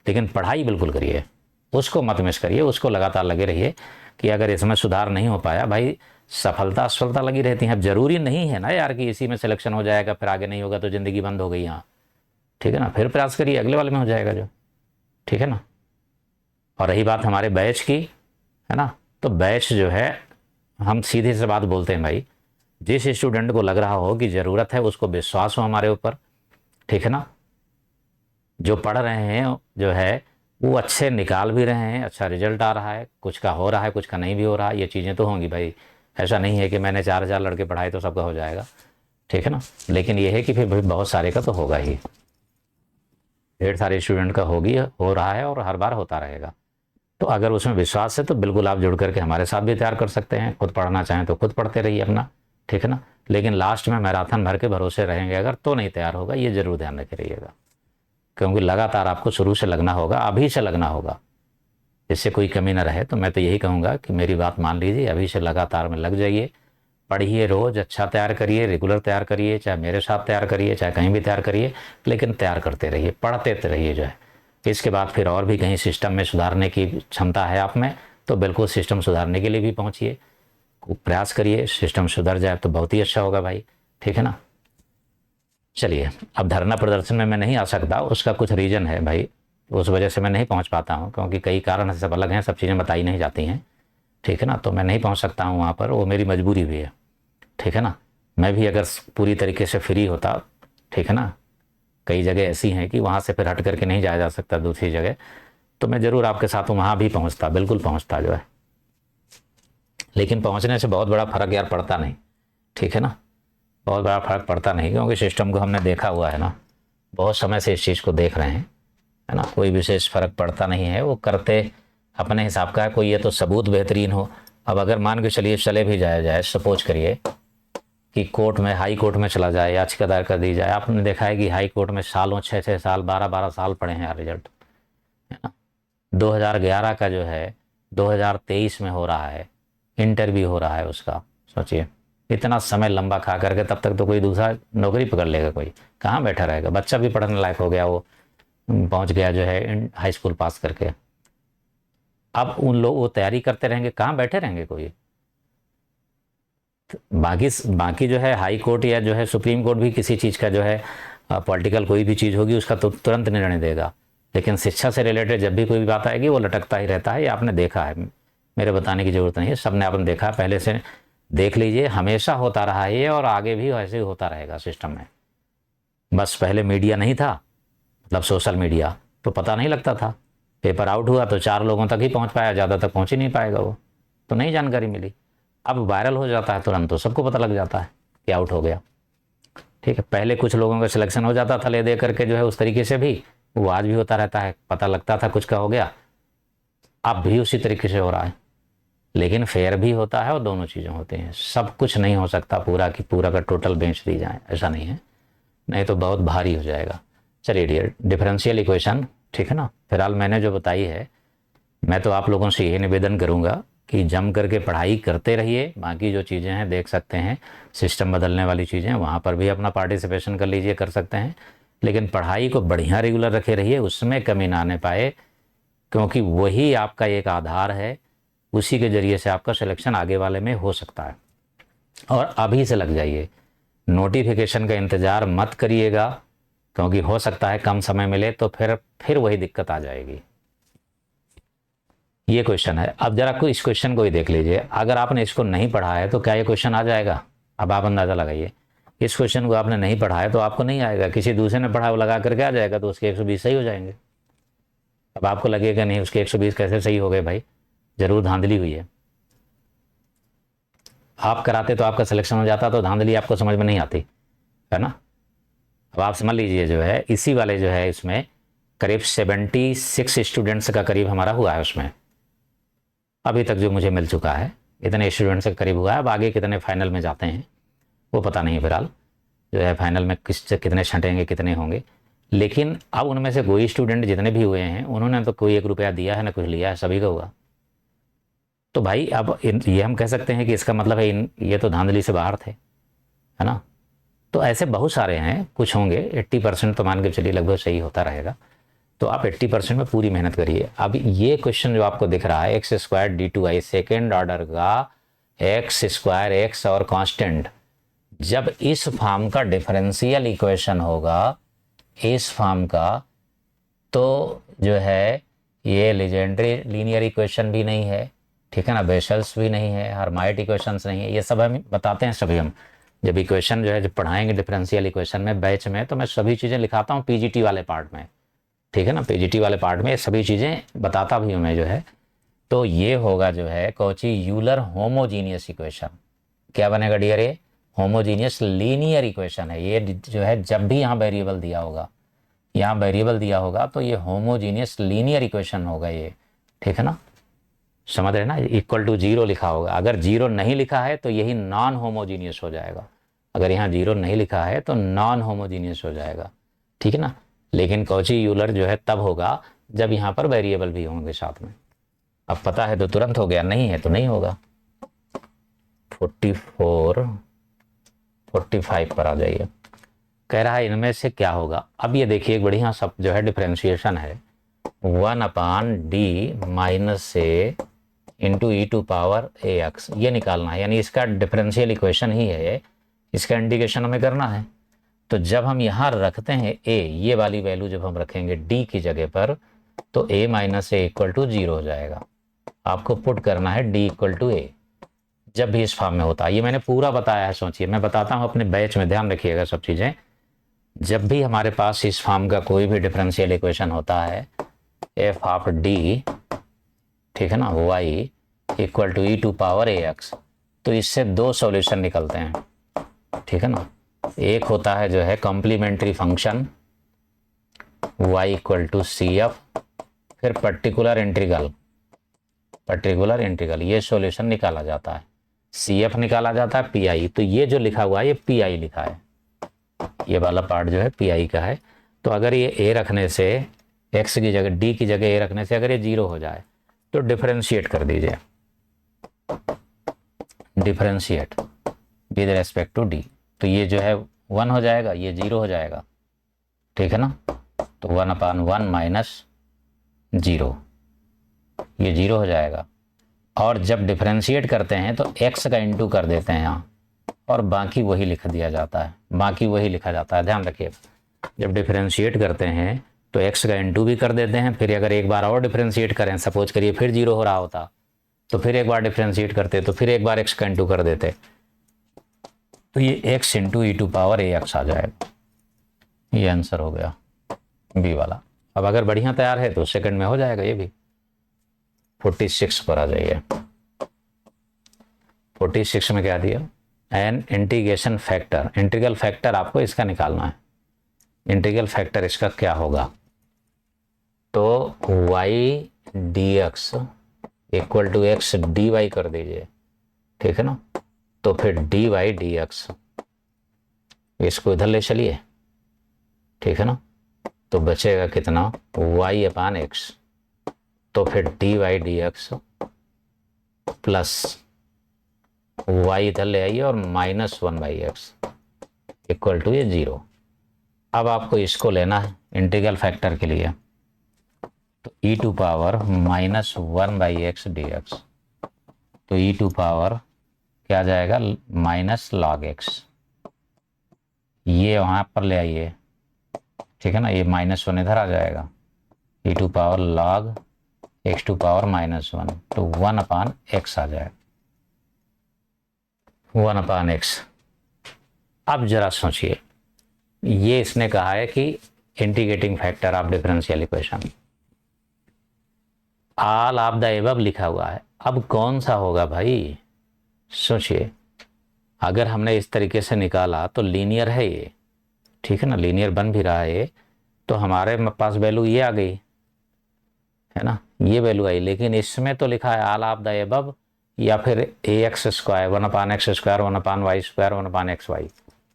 लेकिन पढ़ाई बिल्कुल करिए, उसको मत मिस करिए, उसको लगातार लगे रहिए। कि अगर इसमें सुधार नहीं हो पाया भाई, सफलता असफलता लगी रहती है। अब जरूरी नहीं है ना यार कि इसी में सिलेक्शन हो जाएगा फिर आगे नहीं होगा तो ज़िंदगी बंद हो गई यहाँ, ठीक है ना। फिर प्रयास करिए, अगले वाले में हो जाएगा जो, ठीक है ना। और रही बात हमारे बैच की, है ना, तो बैच जो है हम सीधी से बात बोलते हैं भाई, जिस स्टूडेंट को लग रहा हो कि ज़रूरत है, उसको विश्वास हो हमारे ऊपर, ठीक है ना, जो पढ़ रहे हैं जो है वो अच्छे निकाल भी रहे हैं, अच्छा रिजल्ट आ रहा है, कुछ का हो रहा है, कुछ का नहीं भी हो रहा है, ये चीज़ें तो होंगी भाई। ऐसा नहीं है कि मैंने 4000 लड़के पढ़ाए तो सबका हो जाएगा, ठीक है ना। लेकिन ये है कि फिर भाई बहुत सारे का तो होगा ही, ढेर सारे स्टूडेंट का होगी, हो रहा है और हर बार होता रहेगा। तो अगर उसमें विश्वास है तो बिल्कुल आप जुड़ करके हमारे साथ भी तैयार कर सकते हैं, खुद पढ़ना चाहें तो खुद पढ़ते रहिए अपना, ठीक है ना। लेकिन लास्ट में मैराथन भर के भरोसे रहेंगे अगर तो नहीं तैयार होगा, ये जरूर ध्यान रखे रहिएगा। क्योंकि लगातार आपको शुरू से लगना होगा, अभी से लगना होगा, जिससे कोई कमी ना रहे। तो मैं तो यही कहूँगा कि मेरी बात मान लीजिए, अभी से लगातार में लग जाइए, पढ़िए, रोज़ अच्छा तैयार करिए, रेगुलर तैयार करिए, चाहे मेरे साथ तैयार करिए, चाहे कहीं भी तैयार करिए, लेकिन तैयार करते रहिए, पढ़ते रहिए जो है। इसके बाद फिर और भी कहीं सिस्टम में सुधारने की क्षमता है आप में, तो बिल्कुल सिस्टम सुधारने के लिए भी पहुँचिए, प्रयास करिए, सिस्टम सुधर जाए तो बहुत ही अच्छा होगा भाई, ठीक है ना। चलिए, अब धरना प्रदर्शन में मैं नहीं आ सकता, उसका कुछ रीज़न है भाई, उस वजह से मैं नहीं पहुंच पाता हूं, क्योंकि कई कारण सब अलग हैं, सब चीज़ें बताई नहीं जाती हैं, ठीक है ना। तो मैं नहीं पहुंच सकता हूं वहां पर, वो मेरी मजबूरी भी है, ठीक है ना। मैं भी अगर पूरी तरीके से फ्री होता, ठीक है ना, कई जगह ऐसी हैं कि वहाँ से फिर हट करके नहीं जाया जा सकता दूसरी जगह, तो मैं ज़रूर आपके साथ वहाँ भी पहुँचता, बिल्कुल पहुँचता जो है। लेकिन पहुँचने से बहुत बड़ा फ़र्क यार पड़ता नहीं, ठीक है ना, बहुत बड़ा फ़र्क पड़ता नहीं, क्योंकि सिस्टम को हमने देखा हुआ है ना, बहुत समय से इस चीज़ को देख रहे हैं, है ना। कोई विशेष फ़र्क पड़ता नहीं है, वो करते अपने हिसाब का है। कोई ये तो सबूत बेहतरीन हो, अब अगर मान के चलिए चले भी जाया जाए, सपोज करिए कि कोर्ट में, हाई कोर्ट में चला जाए, याचिका दायर कर दी जाए, आपने देखा है कि हाई कोर्ट में सालों, 6-6 साल, 12-12 साल पड़े हैं रिजल्ट, है ना। 2011 का जो है 2023 में हो रहा है, इंटरव्यू हो रहा है उसका, सोचिए इतना समय लंबा खा करके, तब तक तो कोई दूसरा नौकरी पकड़ लेगा, कोई कहाँ बैठा रहेगा, बच्चा भी पढ़ने लायक हो गया, वो पहुंच गया जो है हाई स्कूल पास करके। अब उन लोग वो तैयारी करते रहेंगे, कहाँ बैठे रहेंगे कोई। बाकी बाकी जो है हाई कोर्ट या जो है सुप्रीम कोर्ट भी किसी चीज़ का जो है पॉलिटिकल कोई भी चीज़ होगी उसका तो तुरंत निर्णय देगा, लेकिन शिक्षा से रिलेटेड जब भी कोई बात आएगी वो लटकता ही रहता है, ये आपने देखा है, मेरे बताने की ज़रूरत नहीं है, सबने आपने देखा है, पहले से देख लीजिए, हमेशा होता रहा है ये और आगे भी ऐसे ही होता रहेगा सिस्टम में। बस पहले मीडिया नहीं था, मतलब सोशल मीडिया, तो पता नहीं लगता था, पेपर आउट हुआ तो 4 लोगों तक ही पहुंच पाया, ज़्यादा तक पहुंच ही नहीं पाएगा वो, तो नहीं जानकारी मिली। अब वायरल हो जाता है तुरंत, तो सबको पता लग जाता है कि आउट हो गया, ठीक है। पहले कुछ लोगों का सिलेक्शन हो जाता था ले दे करके जो है उस तरीके से भी, वो आज भी होता रहता है, पता लगता था कुछ का हो गया, अब भी उसी तरीके से हो रहा है, लेकिन फेयर भी होता है और दोनों चीज़ें होती हैं। सब कुछ नहीं हो सकता पूरा की पूरा का टोटल बेच दी जाए, ऐसा नहीं है, नहीं तो बहुत भारी हो जाएगा। चलिए डियर, डिफरेंशियल इक्वेशन, ठीक है ना, फिलहाल मैंने जो बताई है, मैं तो आप लोगों से यही निवेदन करूंगा कि जम करके पढ़ाई करते रहिए, बाकी जो चीज़ें हैं देख सकते हैं, सिस्टम बदलने वाली चीज़ें वहाँ पर भी अपना पार्टिसिपेशन कर लीजिए, कर सकते हैं, लेकिन पढ़ाई को बढ़िया रेगुलर रखे रहिए, उसमें कमी ना आने पाए, क्योंकि वही आपका एक आधार है, उसी के ज़रिए से आपका सिलेक्शन आगे वाले में हो सकता है। और अभी से लग जाइए, नोटिफिकेशन का इंतज़ार मत करिएगा, क्योंकि हो सकता है कम समय मिले तो फिर वही दिक्कत आ जाएगी। ये क्वेश्चन है, अब जरा कोई इस क्वेश्चन को ही देख लीजिए, अगर आपने इसको नहीं पढ़ा है तो क्या ये क्वेश्चन आ जाएगा, अब आप अंदाज़ा लगाइए, इस क्वेश्चन को आपने नहीं पढ़ा है तो आपको नहीं आएगा, किसी दूसरे ने पढ़ा वो लगा करके आ जाएगा, तो उसके 120 सही हो जाएंगे। अब आपको लगेगा नहीं उसके 120 कैसे सही हो गए भाई, जरूर धांधली हुई है, आप कराते तो आपका सिलेक्शन हो जाता, तो धांधली आपको समझ में नहीं आती है ना। अब आप समझ लीजिए जो है इसी वाले जो है इसमें करीब 76 स्टूडेंट्स का करीब हमारा हुआ है उसमें, अभी तक जो मुझे मिल चुका है इतने स्टूडेंट्स का करीब हुआ है। अब आगे कितने फाइनल में जाते हैं वो पता नहीं, फिलहाल जो है फाइनल में कितने छंटेंगे, कितने होंगे, लेकिन अब उनमें से कोई स्टूडेंट जितने भी हुए हैं उन्होंने तो कोई 1 रुपया दिया है ना कुछ लिया है, सभी का हुआ। तो भाई अब ये हम कह सकते हैं कि इसका मतलब है ये तो धांधली से बाहर थे, है ना। तो ऐसे बहुत सारे हैं, कुछ होंगे, 80% तो मान के चलिए लगभग सही होता रहेगा, तो आप 80% में पूरी मेहनत करिए। अब ये क्वेश्चन जो आपको दिख रहा है x square d2i second order का एक्स स्क्वायर एक्स और कांस्टेंट, जब इस फॉर्म का डिफरेंशियल इक्वेशन होगा इस फॉर्म का, तो जो है ये लीजेंड्री लीनियर इक्वेशन भी नहीं है, ठीक है ना, बेशल्स भी नहीं है, हर्माइट इक्वेशंस नहीं है, ये सब हम बताते हैं सभी। हम जब इक्वेशन जो है जब पढ़ाएंगे डिफरेंशियल इक्वेशन में बैच में, तो मैं सभी चीज़ें लिखाता हूँ पीजीटी वाले पार्ट में, ठीक है ना, पीजीटी वाले पार्ट में सभी चीज़ें बताता भी हूँ मैं जो है। तो ये होगा जो है कौची यूलर होमोजीनियस इक्वेशन, क्या बनेगा डियर, ये होमोजीनियस लीनियर इक्वेशन है ये, जो है जब भी यहाँ वेरिएबल दिया होगा, यहाँ वेरिएबल दिया होगा तो ये होमोजीनियस लीनियर इक्वेशन होगा ये, ठीक है ना, समझ रहे ना, इक्वल टू जीरो लिखा होगा। अगर जीरो नहीं लिखा है तो यही नॉन होमोजीनियस हो जाएगा, अगर यहाँ जीरो नहीं लिखा है तो नॉन होमोजीनियस हो जाएगा, ठीक है ना। लेकिन कॉची यूलर जो है तब होगा जब यहाँ पर वेरिएबल भी होंगे साथ में। अब पता है तो तुरंत हो गया, नहीं है तो नहीं होगा। 44 45 पर आ जाइए। कह रहा है इनमें से क्या होगा। अब ये देखिए एक बढ़िया सब जो है डिफरेंशिएशन है, 1/d minus A into E to power A X, ये निकालना है, यानी इसका डिफरेंशियल इक्वेशन ही है, इसका इंटीग्रेशन हमें करना है। तो जब हम यहाँ रखते हैं ए, ये वाली वैल्यू जब हम रखेंगे डी की जगह पर, तो a minus a equal to zero हो जाएगा। आपको पुट करना है डी इक्वल टू ए जब भी इस फॉर्म में होता है। ये मैंने पूरा बताया है, सोचिए, मैं बताता हूँ अपने बैच में, ध्यान रखिएगा सब चीज़ें। जब भी हमारे पास इस फॉर्म का कोई भी डिफरेंशियल इक्वेशन होता है, एफ ऑफ डी, ठीक है ना, Y equal to E to power A X, तो इससे दो सॉल्यूशन निकलते हैं, ठीक है ना। एक होता है जो है complementary function y equal to C F, फिर पर्टिकुलर इंटीग्रल, ये सॉल्यूशन निकाला जाता है, सी एफ निकाला जाता है पी आई। तो ये जो लिखा हुआ है ये पी आई लिखा है, ये वाला पार्ट जो है पी आई का है। तो अगर ये ए रखने से, एक्स की जगह डी की जगह ए रखने से अगर ये जीरो हो जाए तो डिफरेंशिएट कर दीजिए, differentiate with respect to D, तो ये जो है 1 हो जाएगा, ये 0 हो जाएगा, ठीक है ना। तो 1/1 माइनस 0, ये 0 हो जाएगा। और जब डिफरेंशिएट करते हैं तो x का इंटू कर देते हैं यहाँ, और बाकी वही लिख दिया जाता है, बाकी वही लिखा जाता है, ध्यान रखिए। जब डिफरेंशिएट करते हैं तो x का इंटू भी कर देते हैं, फिर अगर एक बार और डिफरेंशिएट करें, सपोज करिए फिर 0 हो रहा होता, तो फिर एक बार डिफरेंशिएट करते तो फिर एक बार x का इंटू कर देते, तो ये x into E to power A x आ जाएगा। ये आंसर हो गया बी वाला। अब अगर बढ़िया तैयार है तो सेकंड में हो जाएगा ये भी। 46 पर आ जाइए। 46 में क्या दिया, an integration factor, integral factor आपको इसका निकालना है। इंटीग्रल फैक्टर इसका क्या होगा, तो y dx equal to X D Y कर दीजिए, ठीक है ना। तो फिर dy dx, इसको इधर ले चलिए, ठीक है ना। तो बचेगा कितना, y/x, तो फिर dy dx प्लस y इधर ले आइए और -1/x इक्वल टू ये 0। अब आपको इसको लेना है इंटीग्रल फैक्टर के लिए, तो e to power -1/x dx, तो e टू पावर क्या जाएगा, माइनस लॉग x, ये वहाँ पर ले आइए, ठीक है ना, ये -1 इधर आ जाएगा, e to power log x to power -1, तो 1/x आ जाएगा, 1/x। अब जरा सोचिए, ये इसने कहा है कि integrating factor of differential equation, all of the above लिखा हुआ है। अब कौन सा होगा भाई, सोचिए। अगर हमने इस तरीके से निकाला तो लीनियर है ये, ठीक है ना, लीनियर बन भी रहा है, तो हमारे पास वैल्यू ये आ गई है ना, ये वैल्यू आई। लेकिन इसमें तो लिखा है ऑल ऑफ द एबव, या फिर ax square 1/x square 1/y square 1/xy,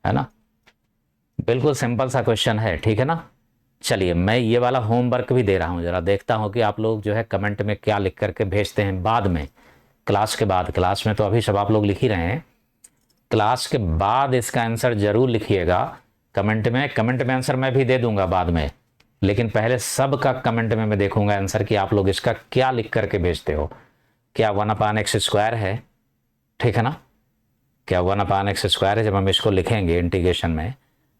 है ना। बिल्कुल सिंपल सा क्वेश्चन है, ठीक है ना। चलिए मैं ये वाला होमवर्क भी दे रहा हूँ, जरा देखता हूँ कि आप लोग जो है कमेंट में क्या लिख करके भेजते हैं बाद में, क्लास के बाद। क्लास में तो अभी सब आप लोग लिख ही रहे हैं, क्लास के बाद इसका आंसर जरूर लिखिएगा कमेंट में। कमेंट में आंसर मैं भी दे दूंगा बाद में, लेकिन पहले सब का कमेंट में मैं देखूंगा आंसर कि आप लोग इसका क्या लिख करके भेजते हो। क्या 1/x स्क्वायर है, ठीक है ना, क्या 1/x स्क्वायर है। जब हम इसको लिखेंगे इंटीग्रेशन में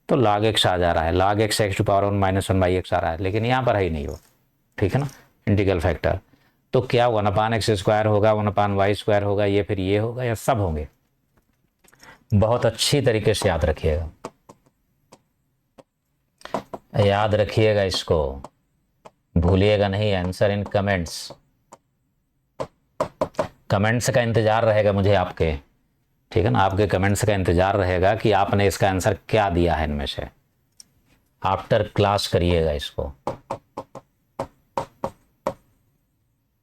तो log x आ जा रहा है, log x x to power 1-1/x आ रहा है, लेकिन यहाँ पर है ही नहीं वो, ठीक है ना, इंटीग्रल फैक्टर। तो क्या 1/x स्क्वायर होगा, 1/y स्क्वायर होगा, ये फिर ये होगा, या सब होंगे। बहुत अच्छी तरीके से याद रखिएगा, याद रखिएगा इसको, भूलिएगा नहीं। आंसर इन कमेंट्स, कमेंट्स का इंतजार रहेगा मुझे आपके, ठीक है ना, आपके कमेंट्स का इंतजार रहेगा कि आपने इसका आंसर क्या दिया है इनमें से। आफ्टर क्लास करिएगा इसको,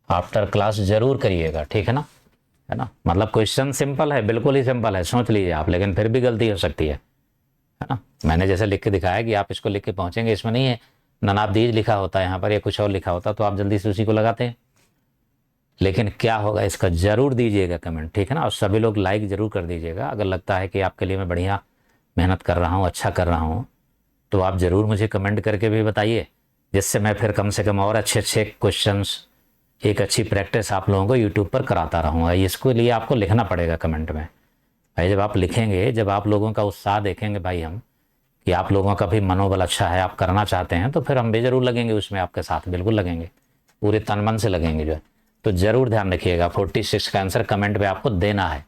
आफ्टर क्लास जरूर करिएगा, ठीक है ना। मतलब क्वेश्चन सिंपल है, बिल्कुल ही सिंपल है, सोच लीजिए आप, लेकिन फिर भी गलती हो सकती है ना। मैंने जैसे लिख के दिखाया कि आप इसको लिख के पहुंचेंगे, इसमें नहीं है ननाबदीज लिखा होता है यहाँ पर या कुछ और लिखा होता तो आप जल्दी से उसी को लगाते हैं। लेकिन क्या होगा इसका जरूर दीजिएगा कमेंट, ठीक है ना। और सभी लोग लाइक जरूर कर दीजिएगा। अगर लगता है कि आपके लिए मैं बढ़िया मेहनत कर रहा हूँ, अच्छा कर रहा हूँ, तो आप ज़रूर मुझे कमेंट करके भी बताइए, जिससे मैं फिर कम से कम और अच्छे अच्छे क्वेश्चंस, एक अच्छी प्रैक्टिस आप लोगों को यूट्यूब पर कराता रहूँगा। इसके लिए आपको लिखना पड़ेगा कमेंट में भाई। जब आप लिखेंगे, जब आप लोगों का उत्साह देखेंगे भाई हम, कि आप लोगों का भी मनोबल अच्छा है, आप करना चाहते हैं, तो फिर हम भी ज़रूर लगेंगे उसमें, आपके साथ बिल्कुल लगेंगे, पूरे तन मन से लगेंगे जो है। तो ज़रूर ध्यान रखिएगा 46 का आंसर कमेंट पे आपको देना है।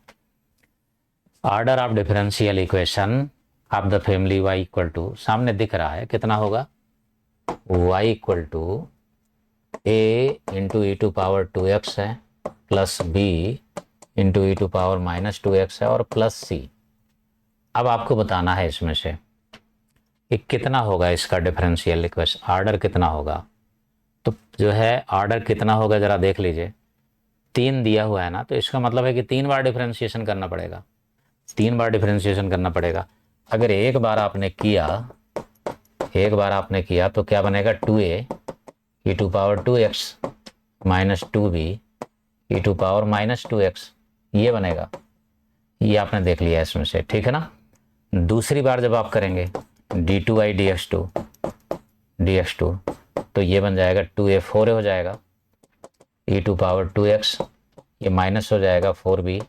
Order of differential equation of the family y equal to, सामने दिख रहा है कितना होगा, y equal to a into E to power 2x है, plus b into E to power minus 2x है, और प्लस c। अब आपको बताना है इसमें से कि कितना होगा इसका डिफरेंशियल इक्वेशन, ऑर्डर कितना होगा। तो जो है ऑर्डर कितना होगा ज़रा देख लीजिए, 3 दिया हुआ है ना, तो इसका मतलब है कि 3 बार डिफरेंशिएशन करना पड़ेगा, 3 बार डिफरेंशिएशन करना पड़ेगा। अगर एक बार आपने किया तो क्या बनेगा, 2a E to power 2x minus 2b E to power minus 2x, ये बनेगा। ये आपने देख लिया इसमें से, ठीक है ना। दूसरी बार जब आप करेंगे d2y dx2 तो ये बन जाएगा 2a 4a हो जाएगा, ई टू पावर 2x, ये माइनस हो जाएगा 4b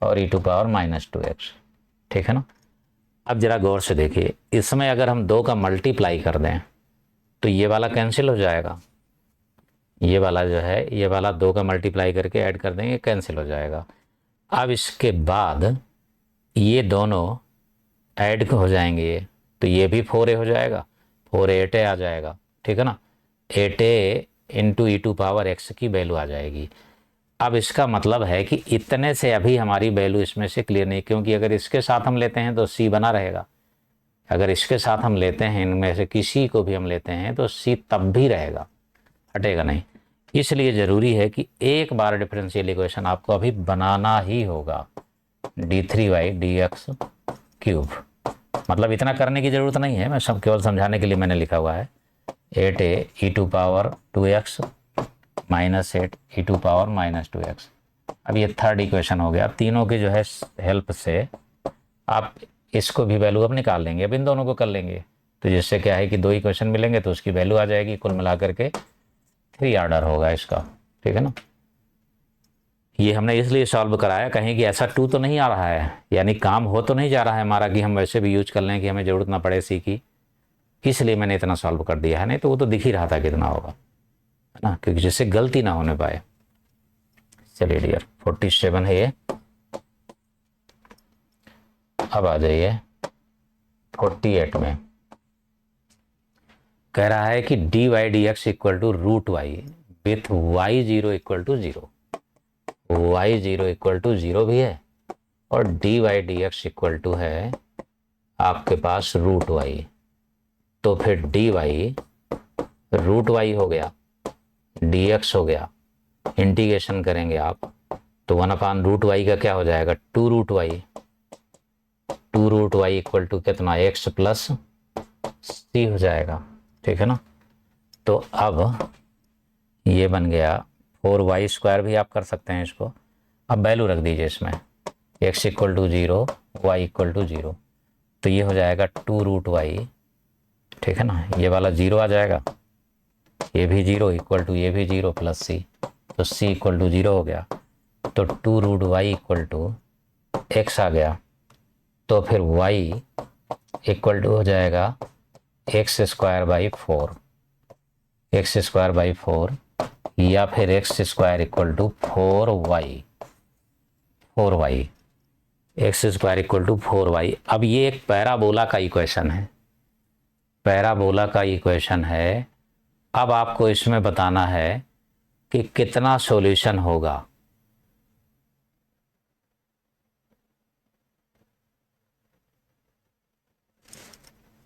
और ई टू पावर माइनस 2x, ठीक है ना। अब जरा गौर से देखिए, इसमें अगर हम 2 का मल्टीप्लाई कर दें तो ये वाला कैंसिल हो जाएगा, ये वाला जो है, ये वाला 2 का मल्टीप्लाई करके ऐड कर देंगे, कैंसिल हो जाएगा। अब इसके बाद ये दोनों ऐड हो जाएंगे, तो ये भी 4a हो जाएगा, 4a आ जाएगा, ठीक है ना। 8a into E to power x की वैल्यू आ जाएगी। अब इसका मतलब है कि इतने से अभी हमारी वैल्यू इसमें से क्लियर नहीं, क्योंकि अगर इसके साथ हम लेते हैं तो c बना रहेगा, अगर इसके साथ हम लेते हैं, इनमें से किसी को भी हम लेते हैं तो c तब भी रहेगा, हटेगा नहीं। इसलिए ज़रूरी है कि एक बार डिफरेंशियल इक्वेशन आपको अभी बनाना ही होगा, d3y dx क्यूब। मतलब इतना करने की ज़रूरत नहीं है, मैं सब केवल समझाने के लिए मैंने लिखा हुआ है। 8a E to power 2x minus 8 E to power minus 2x। अब ये थर्ड इक्वेशन हो गया। तीनों की जो है हेल्प से आप इसको भी वैल्यू अब निकाल लेंगे, अब इन दोनों को कर लेंगे, तो जिससे क्या है कि 2 इक्वेशन मिलेंगे तो उसकी वैल्यू आ जाएगी, कुल मिलाकर के 3 ऑर्डर होगा इसका, ठीक है ना। ये हमने इसलिए सॉल्व कराया, कहीं कि ऐसा 2 तो नहीं आ रहा है, यानी काम हो तो नहीं जा रहा है हमारा कि हम वैसे भी यूज कर लें कि हमें ज़रूरत ना पड़े सी की, इसलिए मैंने इतना सॉल्व कर दिया है, नहीं तो वो तो दिख ही रहा था कितना होगा, है ना, क्योंकि जिससे गलती ना होने पाए। चलिए डियर 47 है ये। अब आ जाइए 48 में, कह रहा है कि dy dx equal to root Y with Y 0 equal to 0, Y 0 equal to 0 भी है, और dy dx इक्वल टू है आपके पास रूट वाई। तो फिर dy रूट वाई हो गया, dx हो गया, इंटीग्रेशन करेंगे आप तो 1/√y का क्या हो जाएगा, 2√y, 2√y इक्वल टू कितना, x प्लस c हो जाएगा, ठीक है ना। तो अब ये बन गया 4y² भी आप कर सकते हैं इसको। अब वैल्यू रख दीजिए इसमें, x equal to 0, y equal to 0, तो ये हो जाएगा 2√y, ठीक है ना। ये वाला 0 आ जाएगा, ये भी 0 इक्वल टू ये भी 0 प्लस c, तो c इक्वल टू 0 हो गया, तो 2√y इक्वल टू x आ गया, तो फिर y इक्वल टू हो जाएगा x² बाई 4, या फिर x² equal to 4y, x² equal to 4y। अब ये एक पैराबोला का इक्वेशन है, पैराबोला का इक्वेशन है। अब आपको इसमें बताना है कि कितना सॉल्यूशन होगा।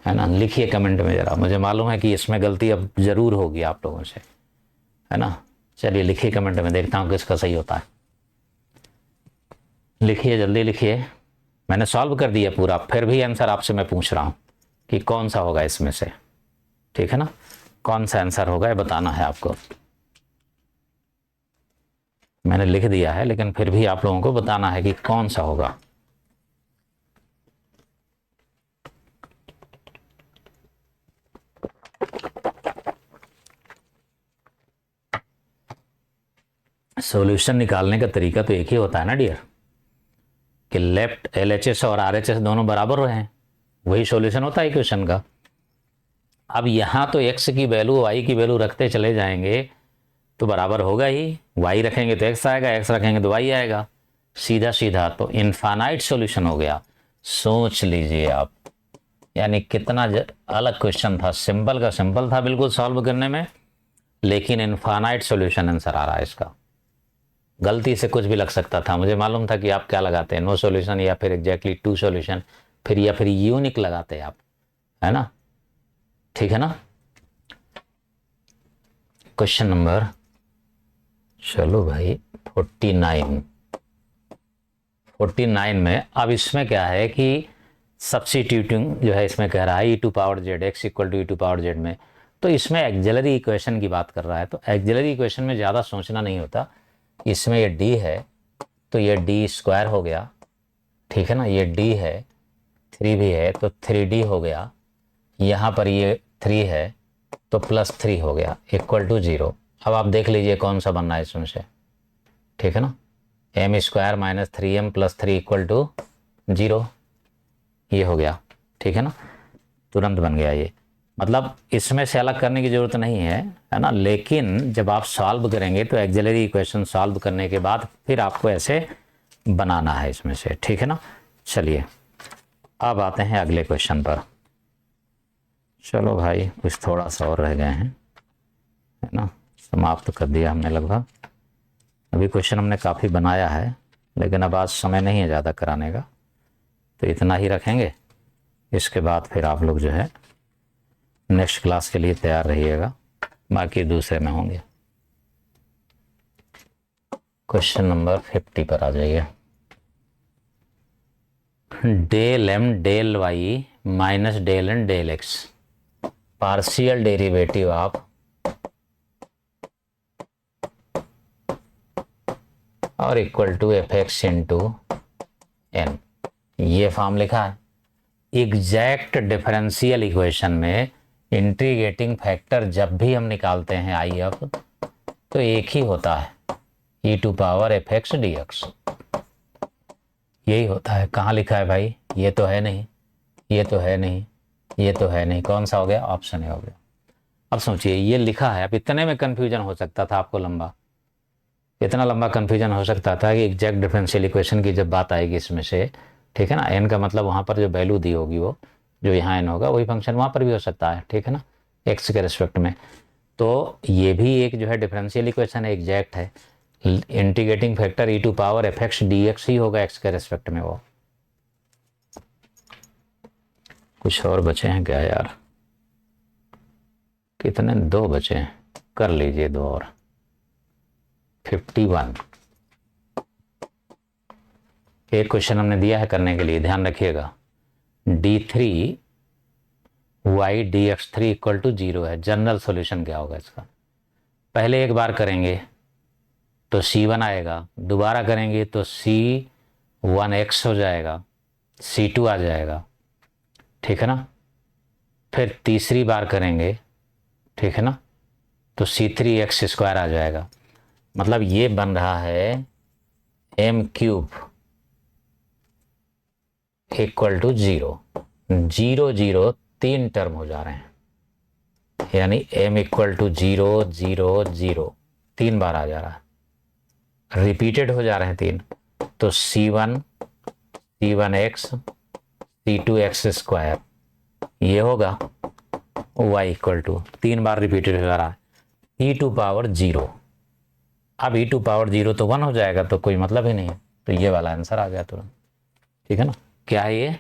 है ना। लिखिए कमेंट में ज़रा, मुझे मालूम है कि इसमें गलती अब ज़रूर होगी आप लोगों से, है ना। चलिए लिखिए कमेंट में, देखता हूँ किसका सही होता है। लिखिए, जल्दी लिखिए। मैंने सॉल्व कर दिया पूरा, फिर भी आंसर आपसे मैं पूछ रहा हूँ कि कौन सा होगा इसमें से, ठीक है ना। कौन सा आंसर होगा ये बताना है आपको। मैंने लिख दिया है लेकिन फिर भी आप लोगों को बताना है कि कौन सा होगा। सॉल्यूशन निकालने का तरीका तो एक ही होता है ना डियर, कि लेफ्ट LHS और RHS दोनों बराबर रहें, वही सॉल्यूशन होता है क्वेश्चन का। अब यहाँ तो x की वैल्यू y की वैल्यू रखते चले जाएंगे तो बराबर होगा ही, y रखेंगे तो x आएगा, x रखेंगे तो y आएगा, सीधा सीधा तो इनफाइनाइट सॉल्यूशन हो गया। सोच लीजिए आप, यानी कितना अलग क्वेश्चन था, सिंपल का सिंपल था बिल्कुल सॉल्व करने में, लेकिन इनफाइनाइट सॉल्यूशन आंसर आ रहा है इसका। गलती से कुछ भी लग सकता था, मुझे मालूम था कि आप क्या लगाते हैं, नो सॉल्यूशन या फिर एग्जैक्टली टू सॉल्यूशन, फिर या फिर यूनिक लगाते हैं आप, है ना। ठीक है ना। क्वेश्चन नंबर, चलो भाई 49 में अब इसमें क्या है कि सब्स्टिट्यूटिंग जो है इसमें कह रहा है e to power Z X equal to e to power Z में, तो इसमें एक्सिलरी इक्वेशन की बात कर रहा है। तो एक्सिलरी इक्वेशन में ज़्यादा सोचना नहीं होता। इसमें ये d है तो ये d स्क्वायर हो गया, ठीक है ना। ये d है, 3 भी है तो 3d हो गया, यहाँ पर ये 3 है तो +3 हो गया इक्वल टू 0। अब आप देख लीजिए कौन सा बनना है इसमें से, ठीक है ना। m square minus 3m + 3 equal to 0, ये हो गया, ठीक है ना। तुरंत बन गया ये, मतलब इसमें से अलग करने की ज़रूरत नहीं है ना। लेकिन जब आप सॉल्व करेंगे तो एक्सिलरी इक्वेशन सॉल्व करने के बाद फिर आपको ऐसे बनाना है इसमें से, ठीक है ना। चलिए अब आते हैं अगले क्वेश्चन पर। चलो भाई कुछ थोड़ा सा और रह गए हैं, है ना। समाप्त कर दिया हमने लगभग। अभी क्वेश्चन हमने काफ़ी बनाया है लेकिन अब आज समय नहीं है ज़्यादा कराने का, तो इतना ही रखेंगे। इसके बाद फिर आप लोग जो है नेक्स्ट क्लास के लिए तैयार रहिएगा, बाकी दूसरे में होंगे। क्वेश्चन नंबर 50 पर आ जाइए। Del m del y minus del n del x partial derivative of और equal to fx into n, ये फॉर्म लिखा है। एग्जैक्ट डिफरेंशियल इक्वेशन में इंटीग्रेटिंग फैक्टर जब भी हम निकालते हैं IF तो एक ही होता है, e to power fx dx, यही होता है। कहाँ लिखा है भाई, ये तो है नहीं, ये तो है नहीं, ये तो है नहीं, कौन सा हो गया, ऑप्शन ए हो गया। अब सोचिए ये लिखा है, अब इतने में कंफ्यूजन हो सकता था आपको, लंबा, इतना लंबा कंफ्यूजन हो सकता था कि एग्जैक्ट डिफरेंशियल इक्वेशन की जब बात आएगी इसमें से, ठीक है ना। एन का मतलब वहाँ पर जो वैल्यू दी होगी वो जो यहाँ एन होगा वही फंक्शन वहाँ पर भी हो सकता है, ठीक है ना, एक्स के रिस्पेक्ट में। तो ये भी एक जो है डिफरेंशियल इक्वेशन है, एग्जैक्ट है। Integrating factor e to power fx dx ही होगा एक्स के रिस्पेक्ट में वो। कुछ और बचे हैं क्या यार, कितने, 2 बचे हैं, कर लीजिए 2 और। 51 एक क्वेश्चन हमने दिया है करने के लिए, ध्यान रखिएगा। d3 y dx3 equal to 0 है। जनरल सॉल्यूशन क्या होगा इसका, पहले एक बार करेंगे तो c1 आएगा, दोबारा करेंगे तो c1x हो जाएगा, c2 आ जाएगा, ठीक है ना। फिर तीसरी बार करेंगे, ठीक है ना, तो c3x² आ जाएगा। मतलब ये बन रहा है m³ इक्वल टू 0, 0 0 3 टर्म हो जा रहे हैं, यानी m इक्वल टू 0 0 0 3 बार आ जा रहा है, रिपीटेड हो जा रहे हैं 3। तो c1 c1x c2x² ये होगा, y इक्वल टू 3 बार रिपीटेड हो जा रहा है e टू पावर 0। अब e टू पावर 0 तो 1 हो जाएगा, तो कोई मतलब ही नहीं है, तो ये वाला आंसर आ गया तुरंत, ठीक है ना। क्या है ये,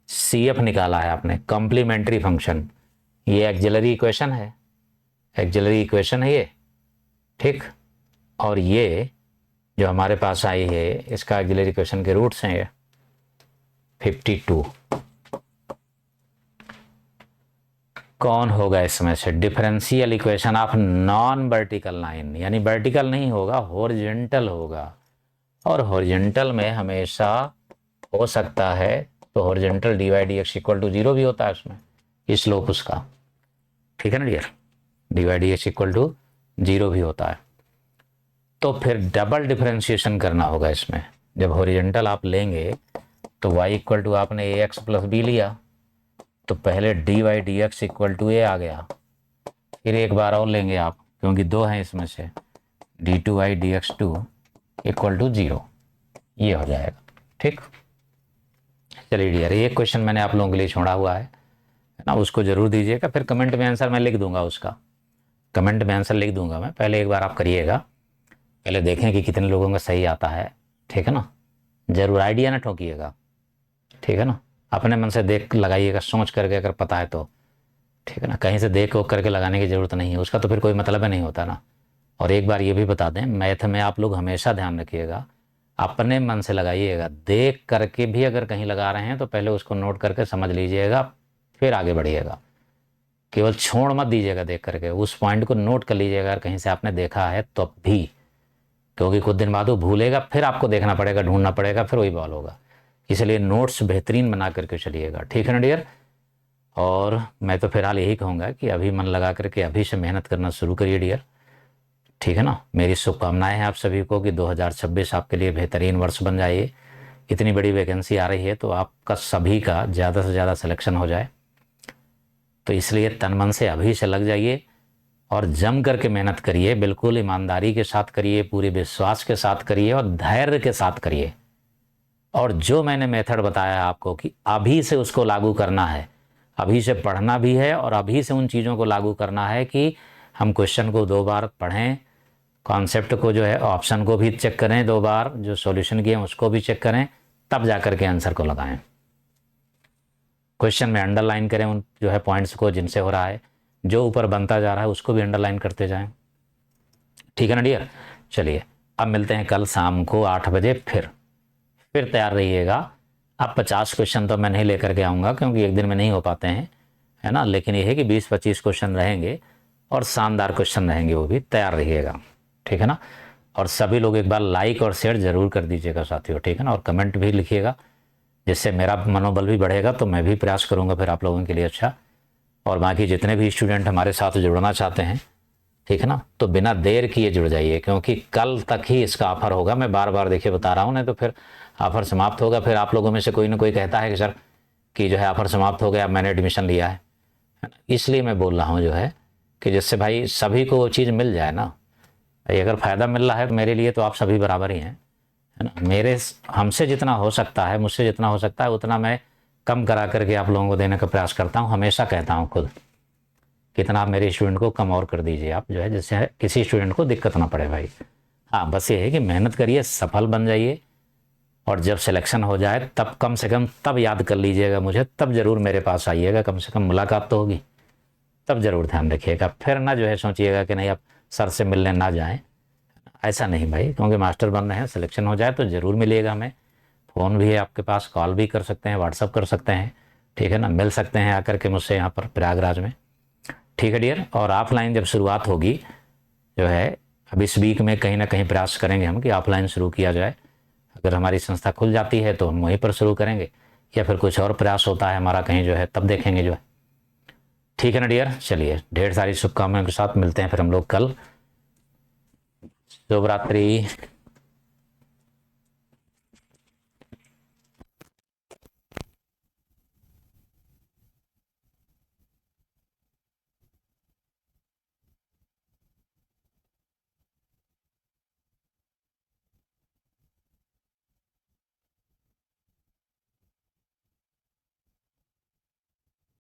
CF निकाला है आपने, कॉम्प्लीमेंट्री फंक्शन, ये एक्सिलरी इक्वेशन है, एक्सिलरी इक्वेशन है ये, ठीक। और ये जो हमारे पास आई है इसका एक्सिलरी इक्वेशन के रूट्स हैं ये 52। कौन होगा इसमें से? Differential equation of non vertical line, यानी वर्टिकल नहीं होगा, हॉरिजॉन्टल होगा। और हॉरिजॉन्टल में हमेशा हो सकता है, तो horizontal dy dx equal to 0 भी होता है उसमें, स्लोप उसका, ठीक है ना dear, dy dx equal to 0 भी होता है। तो फिर डबल डिफरेंशिएशन करना होगा इसमें। जब हॉरिजॉन्टल आप लेंगे तो y इक्वल टू आपने ax प्लस बी लिया, तो पहले dy dx equal to a आ गया, फिर एक बार और लेंगे आप, क्योंकि दो हैं इसमें से, d2y dx2 इक्वल टू 0, ये हो जाएगा, ठीक। चलिए डियर, ये क्वेश्चन मैंने आप लोगों के लिए छोड़ा हुआ है ना, उसको जरूर दीजिएगा, फिर कमेंट में आंसर मैं लिख दूंगा उसका, कमेंट में आंसर लिख दूंगा मैं, पहले एक बार आप करिएगा, पहले देखें कि कितने लोगों का सही आता है, ठीक है ना। जरूर आइडिया ना ठोकिएगा, ठीक है ना, अपने मन से देख लगाइएगा, सोच करके अगर पता है तो, ठीक है ना, कहीं से देख करके लगाने की ज़रूरत नहीं है, उसका तो फिर कोई मतलब नहीं होता ना। और एक बार ये भी बता दें, मैथ में आप लोग हमेशा ध्यान रखिएगा, अपने मन से लगाइएगा, देख करके भी अगर कहीं लगा रहे हैं तो पहले उसको नोट करके समझ लीजिएगा, फिर आगे बढ़िएगा, केवल छोड़ मत दीजिएगा, देख करके उस पॉइंट को नोट कर लीजिएगा अगर कहीं से आपने देखा है तो भी, क्योंकि कुछ दिन बाद वो भूलेगा, फिर आपको देखना पड़ेगा, ढूंढना पड़ेगा, फिर वही बॉल होगा। इसलिए नोट्स बेहतरीन बना करके चलिएगा, ठीक है ना डियर। और मैं तो फिलहाल यही कहूँगा कि अभी मन लगा करके अभी से मेहनत करना शुरू करिए डियर, ठीक है ना। मेरी शुभकामनाएं हैं आप सभी को कि 2026 आपके लिए बेहतरीन वर्ष बन जाए। इतनी बड़ी वैकेंसी आ रही है तो आपका सभी का ज़्यादा से ज़्यादा सिलेक्शन हो जाए, तो इसलिए तन मन से अभी से लग जाइए और जम करके मेहनत करिए, बिल्कुल ईमानदारी के साथ करिए, पूरे विश्वास के साथ करिए और धैर्य के साथ करिए। और जो मैंने मेथड बताया आपको कि अभी से उसको लागू करना है, अभी से पढ़ना भी है और अभी से उन चीज़ों को लागू करना है कि हम क्वेश्चन को 2 बार पढ़ें, कॉन्सेप्ट को जो है ऑप्शन को भी चेक करें 2 बार, जो सॉल्यूशन किए उसको भी चेक करें, तब जा कर के आंसर को लगाएं। क्वेश्चन में अंडरलाइन करें उन जो है पॉइंट्स को जिनसे हो रहा है, जो ऊपर बनता जा रहा है उसको भी अंडरलाइन करते जाएं, ठीक है ना डियर। चलिए अब मिलते हैं कल शाम को 8 बजे, फिर तैयार रहिएगा। अब 50 क्वेश्चन तो मैं नहीं लेकर के आऊँगा क्योंकि एक दिन में नहीं हो पाते हैं, है ना, लेकिन ये है कि 20-25 क्वेश्चन रहेंगे और शानदार क्वेश्चन रहेंगे, वो भी तैयार रहिएगा, ठीक है ना। और सभी लोग एक बार लाइक और शेयर जरूर कर दीजिएगा साथियों, ठीक है ना, और कमेंट भी लिखिएगा, जिससे मेरा मनोबल भी बढ़ेगा, तो मैं भी प्रयास करूँगा फिर आप लोगों के लिए अच्छा। और बाकी जितने भी स्टूडेंट हमारे साथ जुड़ना चाहते हैं, ठीक है ना, तो बिना देर किए जुड़ जाइए, क्योंकि कल तक ही इसका ऑफर होगा। मैं बार बार देखिए बता रहा हूँ, नहीं तो फिर ऑफर समाप्त होगा, फिर आप लोगों में से कोई ना कोई कहता है कि सर कि जो है ऑफर समाप्त हो गया, अब मैंने एडमिशन लिया है ना, इसलिए मैं बोल रहा हूँ जो है कि जिससे भाई सभी को वो चीज़ मिल जाए ना। अगर फ़ायदा मिल रहा है तो मेरे लिए तो आप सभी बराबर ही हैं, है ना। मेरे हमसे जितना हो सकता है, मुझसे जितना हो सकता है उतना मैं कम करा करके आप लोगों को देने का प्रयास करता हूँ, हमेशा कहता हूँ खुद, कितना आप मेरे स्टूडेंट को कम और कर दीजिए आप जो है, जिससे किसी स्टूडेंट को दिक्कत ना पड़े भाई। हाँ बस ये है कि मेहनत करिए, सफल बन जाइए, और जब सिलेक्शन हो जाए तब कम से कम तब याद कर लीजिएगा मुझे, तब ज़रूर मेरे पास आइएगा, कम से कम मुलाकात तो होगी, तब ज़रूर ध्यान रखिएगा। फिर ना जो है सोचिएगा कि नहीं आप सर से मिलने ना जाएं, ऐसा नहीं भाई, क्योंकि मास्टर बन रहे हैं, सिलेक्शन हो जाए तो ज़रूर मिलिएगा हमें। फ़ोन भी है आपके पास, कॉल भी कर सकते हैं, व्हाट्सअप कर सकते हैं, ठीक है ना, मिल सकते हैं आकर के मुझसे यहाँ पर प्रयागराज में, ठीक है डियर। और ऑफलाइन जब शुरुआत होगी जो है, अब इस वीक में कहीं ना कहीं प्रयास करेंगे हम कि ऑफलाइन शुरू किया जाए। अगर हमारी संस्था खुल जाती है तो हम वहीं पर शुरू करेंगे, या फिर कुछ और प्रयास होता है हमारा कहीं जो है, तब देखेंगे जो है, ठीक है ना डियर। चलिए ढेर सारी शुभकामनाओं के साथ मिलते हैं फिर हम लोग कल। शुभ रात्रि।